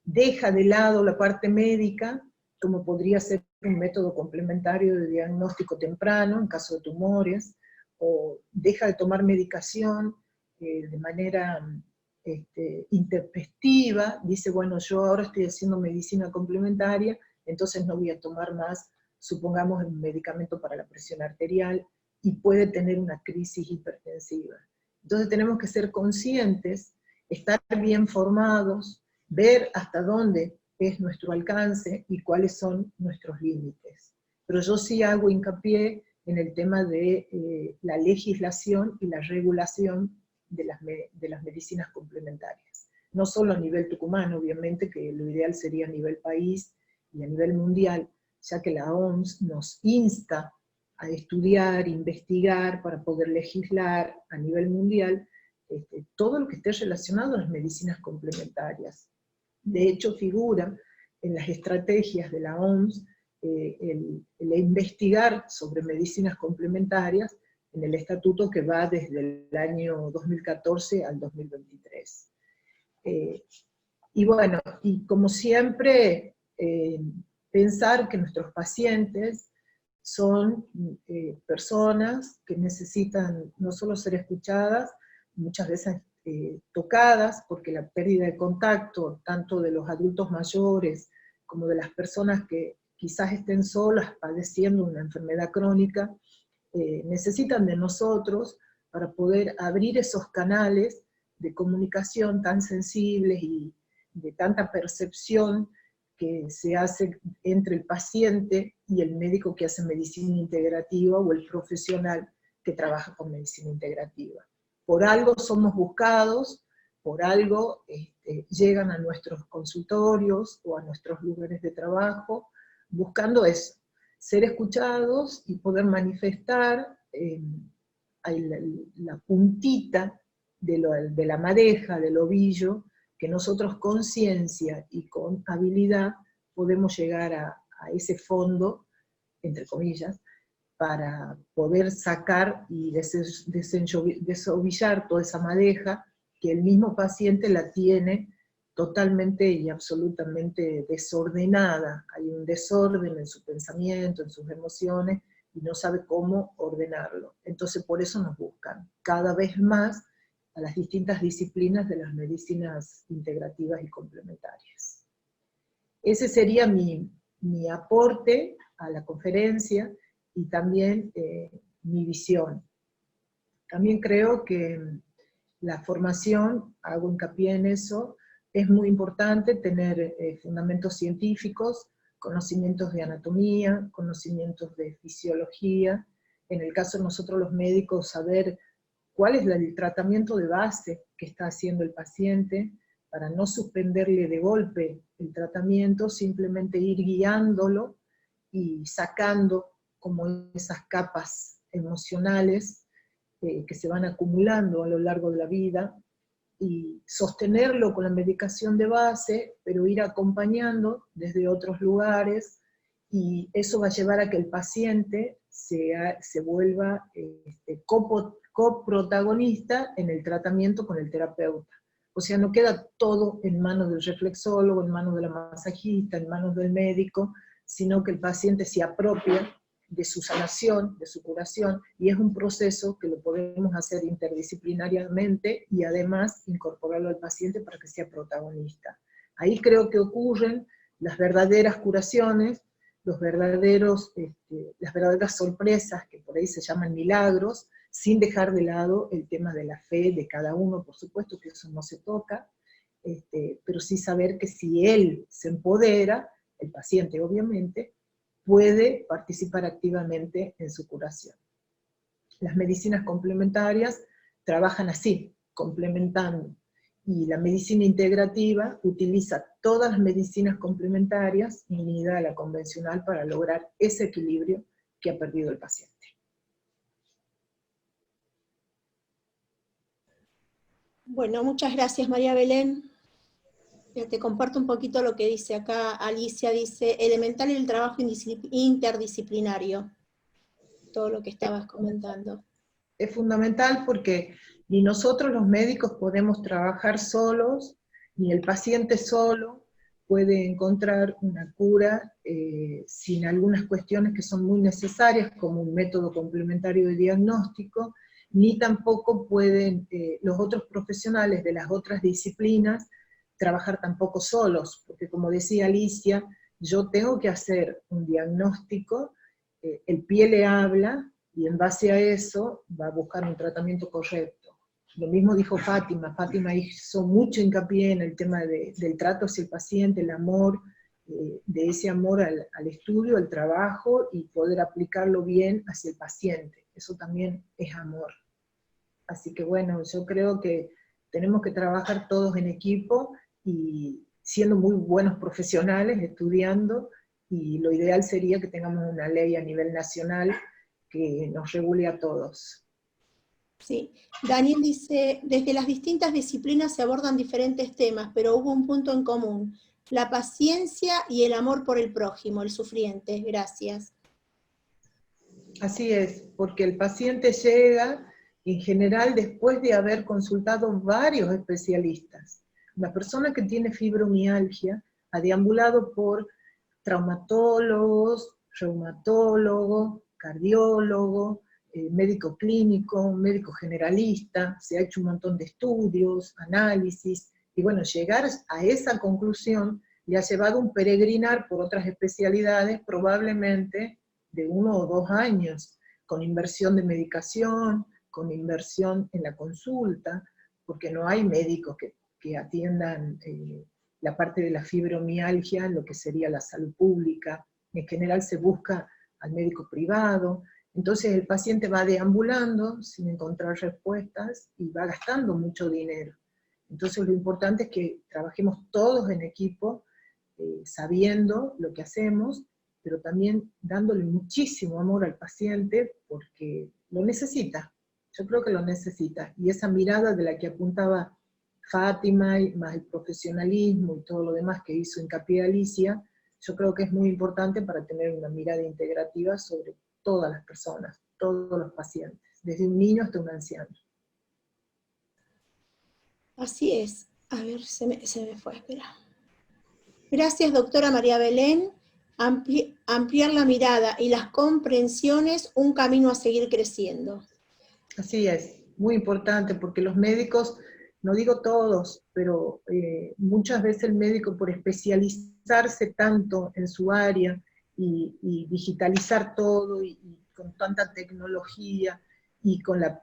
deja de lado la parte médica, como podría ser un método complementario de diagnóstico temprano en caso de tumores, o deja de tomar medicación de manera intempestiva, dice, bueno, yo ahora estoy haciendo medicina complementaria, entonces no voy a tomar más, supongamos, un medicamento para la presión arterial, y puede tener una crisis hipertensiva. Entonces tenemos que ser conscientes, estar bien formados, ver hasta dónde es nuestro alcance y cuáles son nuestros límites. Pero yo sí hago hincapié en el tema de la legislación y la regulación de las medicinas complementarias. No solo a nivel Tucumán, obviamente, que lo ideal sería a nivel país y a nivel mundial, ya que la OMS nos insta a estudiar, investigar, para poder legislar a nivel mundial todo lo que esté relacionado a las medicinas complementarias. De hecho, figura en las estrategias de la OMS el investigar sobre medicinas complementarias en el estatuto que va desde el año 2014 al 2023. Y bueno, y como siempre, pensar que nuestros pacientes son personas que necesitan no solo ser escuchadas, muchas veces tocadas, porque la pérdida de contacto, tanto de los adultos mayores, como de las personas que quizás estén solas padeciendo una enfermedad crónica, necesitan de nosotros para poder abrir esos canales de comunicación tan sensibles y de tanta percepción que se hace entre el paciente y el médico que hace medicina integrativa o el profesional que trabaja con medicina integrativa. Por algo somos buscados, por algo llegan a nuestros consultorios o a nuestros lugares de trabajo, buscando eso, ser escuchados y poder manifestar la puntita de la madeja, del ovillo, que nosotros con ciencia y con habilidad podemos llegar a ese fondo, entre comillas, para poder sacar y desovillar toda esa madeja que el mismo paciente la tiene totalmente y absolutamente desordenada. Hay un desorden en su pensamiento, en sus emociones, y no sabe cómo ordenarlo. Entonces por eso nos buscan cada vez más a las distintas disciplinas de las medicinas integrativas y complementarias. Ese sería mi aporte a la conferencia y también mi visión. También creo que la formación, hago hincapié en eso, es muy importante tener fundamentos científicos, conocimientos de anatomía, conocimientos de fisiología, en el caso de nosotros los médicos, saber cuál es el tratamiento de base que está haciendo el paciente, para no suspenderle de golpe el tratamiento, simplemente ir guiándolo y sacando como esas capas emocionales que se van acumulando a lo largo de la vida, y sostenerlo con la medicación de base, pero ir acompañando desde otros lugares, y eso va a llevar a que el paciente se vuelva coprotagonista en el tratamiento con el terapeuta. O sea, no queda todo en manos del reflexólogo, en manos de la masajista, en manos del médico, sino que el paciente se apropia de su sanación, de su curación, y es un proceso que lo podemos hacer interdisciplinariamente y además incorporarlo al paciente para que sea protagonista. Ahí creo que ocurren las verdaderas curaciones, las verdaderas sorpresas, que por ahí se llaman milagros, sin dejar de lado el tema de la fe de cada uno, por supuesto que eso no se toca, pero sí saber que si él se empodera, el paciente obviamente, puede participar activamente en su curación. Las medicinas complementarias trabajan así, complementando, y la medicina integrativa utiliza todas las medicinas complementarias unidas a la convencional para lograr ese equilibrio que ha perdido el paciente. Bueno, muchas gracias, María Belén. Ya te comparto un poquito lo que dice acá Alicia, dice, elemental el trabajo interdisciplinario, todo lo que estabas comentando. Es fundamental porque ni nosotros los médicos podemos trabajar solos, ni el paciente solo puede encontrar una cura sin algunas cuestiones que son muy necesarias, como un método complementario de diagnóstico, ni tampoco pueden los otros profesionales de las otras disciplinas trabajar tampoco solos, porque como decía Alicia, yo tengo que hacer un diagnóstico, el pie le habla, y en base a eso va a buscar un tratamiento correcto. Lo mismo dijo Fátima. Fátima hizo mucho hincapié en el tema del trato hacia el paciente, el amor, de ese amor al estudio, al trabajo, y poder aplicarlo bien hacia el paciente. Eso también es amor. Así que bueno, yo creo que tenemos que trabajar todos en equipo, y siendo muy buenos profesionales, estudiando, y lo ideal sería que tengamos una ley a nivel nacional que nos regule a todos. Sí, Daniel dice, desde las distintas disciplinas se abordan diferentes temas, pero hubo un punto en común, la paciencia y el amor por el prójimo, el sufriente. Gracias. Así es, porque el paciente llega, en general, después de haber consultado varios especialistas. La persona que tiene fibromialgia ha deambulado por traumatólogos, reumatólogos, cardiólogo, médico clínico, médico generalista, se ha hecho un montón de estudios, análisis, y bueno, llegar a esa conclusión le ha llevado un peregrinar por otras especialidades, probablemente de 1 o 2 años, con inversión de medicación, con inversión en la consulta, porque no hay médicos que atiendan la parte de la fibromialgia, lo que sería la salud pública. En general se busca al médico privado, entonces el paciente va deambulando sin encontrar respuestas y va gastando mucho dinero. Entonces lo importante es que trabajemos todos en equipo, sabiendo lo que hacemos, pero también dándole muchísimo amor al paciente porque lo necesita, yo creo que lo necesita, y esa mirada de la que apuntaba Fátima, y más el profesionalismo y todo lo demás que hizo hincapié Alicia, yo creo que es muy importante para tener una mirada integrativa sobre todas las personas, todos los pacientes, desde un niño hasta un anciano. Así es. A ver, se me fue, espera. Gracias, doctora María Belén. Ampliar la mirada y las comprensiones, un camino a seguir creciendo. Así es, muy importante, porque los médicos, no digo todos, pero muchas veces el médico, por especializarse tanto en su área y digitalizar todo, y con tanta tecnología, y con la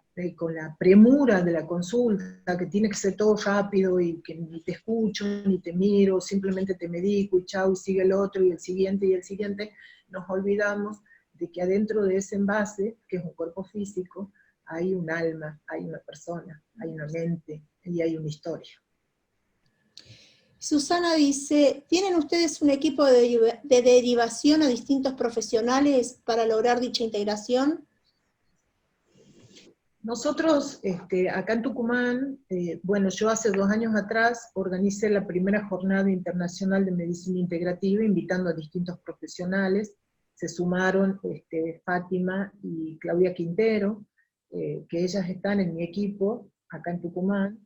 premura de la consulta, que tiene que ser todo rápido, y que ni te escucho, ni te miro, simplemente te medico, y chau, y sigue el otro, y el siguiente, nos olvidamos de que adentro de ese envase, que es un cuerpo físico, hay un alma, hay una persona, hay una mente, y hay una historia. Susana dice, ¿tienen ustedes un equipo de derivación a distintos profesionales para lograr dicha integración? Nosotros, acá en Tucumán, bueno, yo hace 2 años atrás organicé la primera jornada internacional de medicina integrativa, invitando a distintos profesionales. Se sumaron Fátima y Claudia Quintero, que ellas están en mi equipo, acá en Tucumán,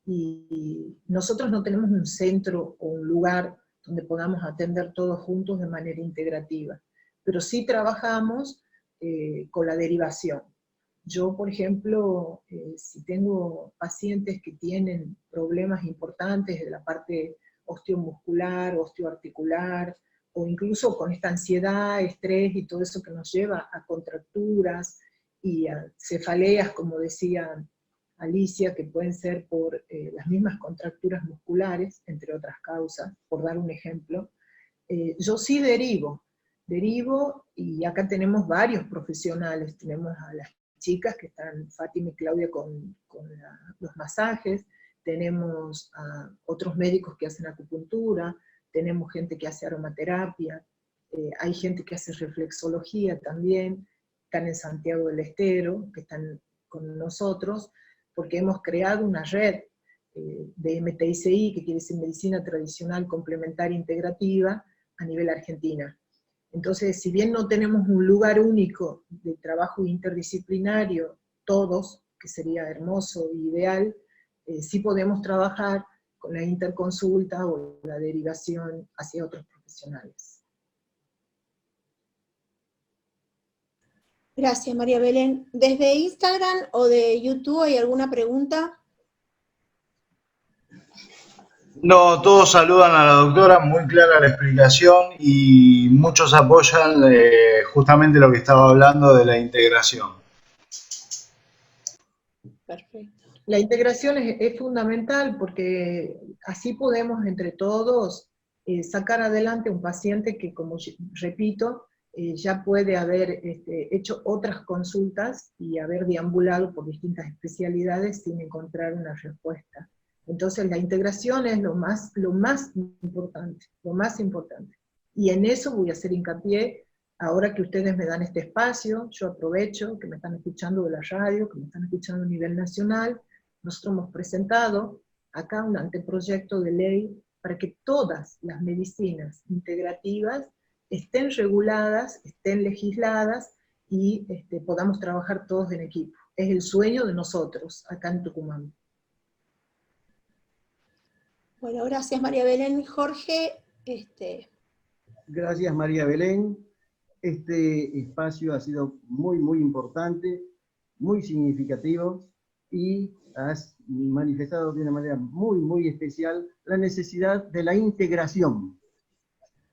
y nosotros no tenemos un centro o un lugar donde podamos atender todos juntos de manera integrativa, pero sí trabajamos con la derivación. Yo, por ejemplo, si tengo pacientes que tienen problemas importantes de la parte osteomuscular, osteoarticular, o incluso con esta ansiedad, estrés y todo eso que nos lleva a contracturas y a cefaleas, como decía Alicia, que pueden ser por las mismas contracturas musculares, entre otras causas, por dar un ejemplo, yo sí derivo, y acá tenemos varios profesionales, tenemos a las chicas que están, Fátima y Claudia, con los masajes, tenemos a otros médicos que hacen acupuntura, tenemos gente que hace aromaterapia, hay gente que hace reflexología también, están en Santiago del Estero, que están con nosotros, porque hemos creado una red de MTICI, que quiere decir Medicina Tradicional Complementaria Integrativa, a nivel Argentina. Entonces, si bien no tenemos un lugar único de trabajo interdisciplinario, todos, que sería hermoso e ideal, sí podemos trabajar con la interconsulta o la derivación hacia otros profesionales. Gracias, María Belén. ¿Desde Instagram o de YouTube hay alguna pregunta? No, todos saludan a la doctora, muy clara la explicación y muchos apoyan justamente lo que estaba hablando de la integración. Perfecto. La integración es fundamental porque así podemos entre todos sacar adelante un paciente que, como repito, ya puede haber hecho otras consultas y haber deambulado por distintas especialidades sin encontrar una respuesta. Entonces la integración es lo más importante, lo más importante. Y en eso voy a hacer hincapié, ahora que ustedes me dan este espacio, yo aprovecho que me están escuchando de la radio, que me están escuchando a nivel nacional. Nosotros hemos presentado acá un anteproyecto de ley para que todas las medicinas integrativas estén reguladas, estén legisladas y podamos trabajar todos en equipo. Es el sueño de nosotros acá en Tucumán. Bueno, gracias María Belén. Jorge, Gracias María Belén. Este espacio ha sido muy, muy importante, muy significativo, y has manifestado de una manera muy, muy especial la necesidad de la integración.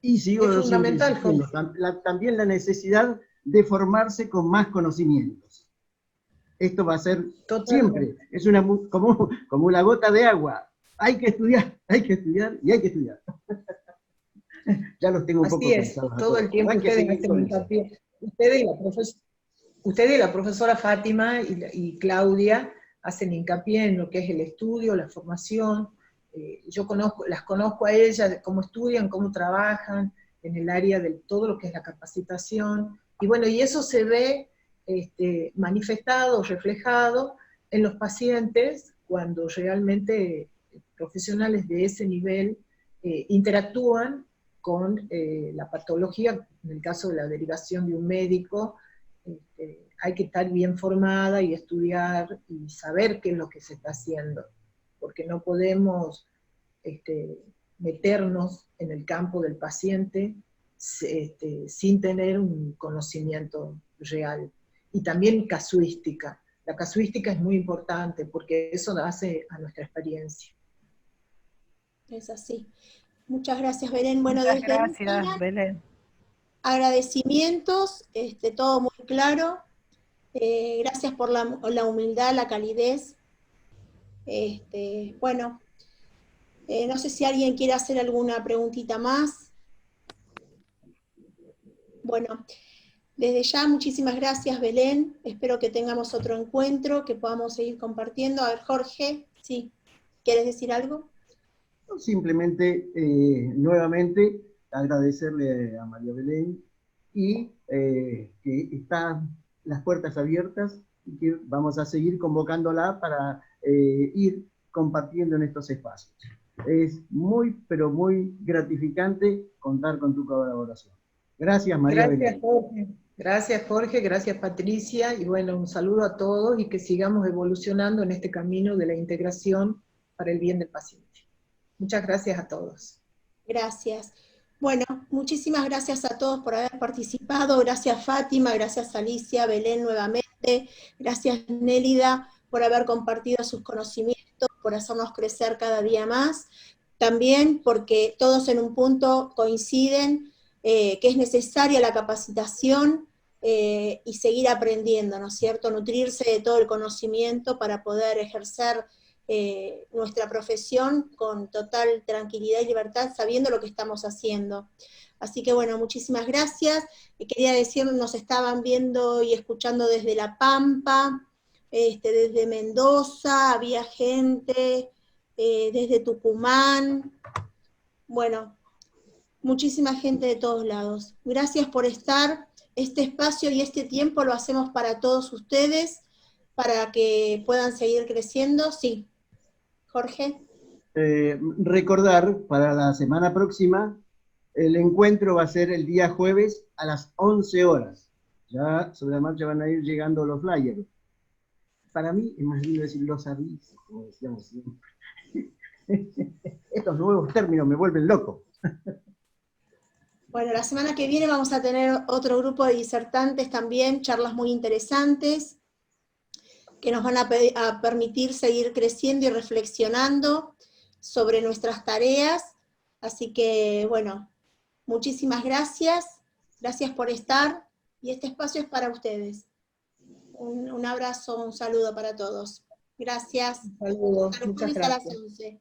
Y sigo es fundamental, también la necesidad de formarse con más conocimientos. Esto va a ser siempre, es como la gota de agua. Hay que estudiar y hay que estudiar. Ya los tengo un poco cansados. Todo el tiempo ustedes hacen hincapié. Usted y la profesora Fátima y Claudia hacen hincapié en lo que es el estudio, la formación. Yo las conozco a ellas, de cómo estudian, cómo trabajan, en el área de todo lo que es la capacitación. Y bueno, y eso se ve manifestado, reflejado en los pacientes, cuando realmente profesionales de ese nivel interactúan con la patología. En el caso de la derivación de un médico, hay que estar bien formada y estudiar y saber qué es lo que se está haciendo, porque no podemos meternos en el campo del paciente sin tener un conocimiento real. Y también casuística. La casuística es muy importante porque eso hace a nuestra experiencia. Es así. Muchas gracias, Belén. Bueno, muchas gracias, Belén. Agradecimientos, todo muy claro. Gracias por la humildad, la calidez. Bueno, no sé si alguien quiere hacer alguna preguntita más. Bueno, desde ya muchísimas gracias, Belén. Espero que tengamos otro encuentro, que podamos seguir compartiendo. A ver, Jorge, ¿sí? ¿Quieres decir algo? Simplemente, nuevamente, agradecerle a María Belén y que están las puertas abiertas y que vamos a seguir convocándola para ir compartiendo en estos espacios. Es muy, pero muy gratificante contar con tu colaboración. Gracias, María Gracias, Belén. Jorge. Gracias, Jorge. Gracias, Patricia. Y bueno, un saludo a todos y que sigamos evolucionando en este camino de la integración para el bien del paciente. Muchas gracias a todos. Gracias. Bueno, muchísimas gracias a todos por haber participado. Gracias, Fátima. Gracias, Alicia, Belén nuevamente. Gracias, Nélida, por haber compartido sus conocimientos, por hacernos crecer cada día más. También porque todos en un punto coinciden que es necesaria la capacitación y seguir aprendiendo, ¿no es cierto? Nutrirse de todo el conocimiento para poder ejercer nuestra profesión con total tranquilidad y libertad, sabiendo lo que estamos haciendo. Así que bueno, muchísimas gracias. Quería decir, nos estaban viendo y escuchando desde La Pampa, desde Mendoza, había gente, desde Tucumán, bueno, muchísima gente de todos lados. Gracias por estar. Este espacio y este tiempo lo hacemos para todos ustedes, para que puedan seguir creciendo. Sí, Jorge. Recordar para la semana próxima, el encuentro va a ser el día jueves a las 11 horas. Ya sobre la marcha van a ir llegando los flyers. Para mí es más lindo decir los avisos, como decíamos siempre. Estos nuevos términos me vuelven loco. Bueno, la semana que viene vamos a tener otro grupo de disertantes también, charlas muy interesantes, que nos van a permitir seguir creciendo y reflexionando sobre nuestras tareas. Así que, bueno, muchísimas gracias. Gracias por estar. Y este espacio es para ustedes. Un abrazo, un saludo para todos. Gracias. Un saludo. Hasta el Muchas jueves a las gracias. 11.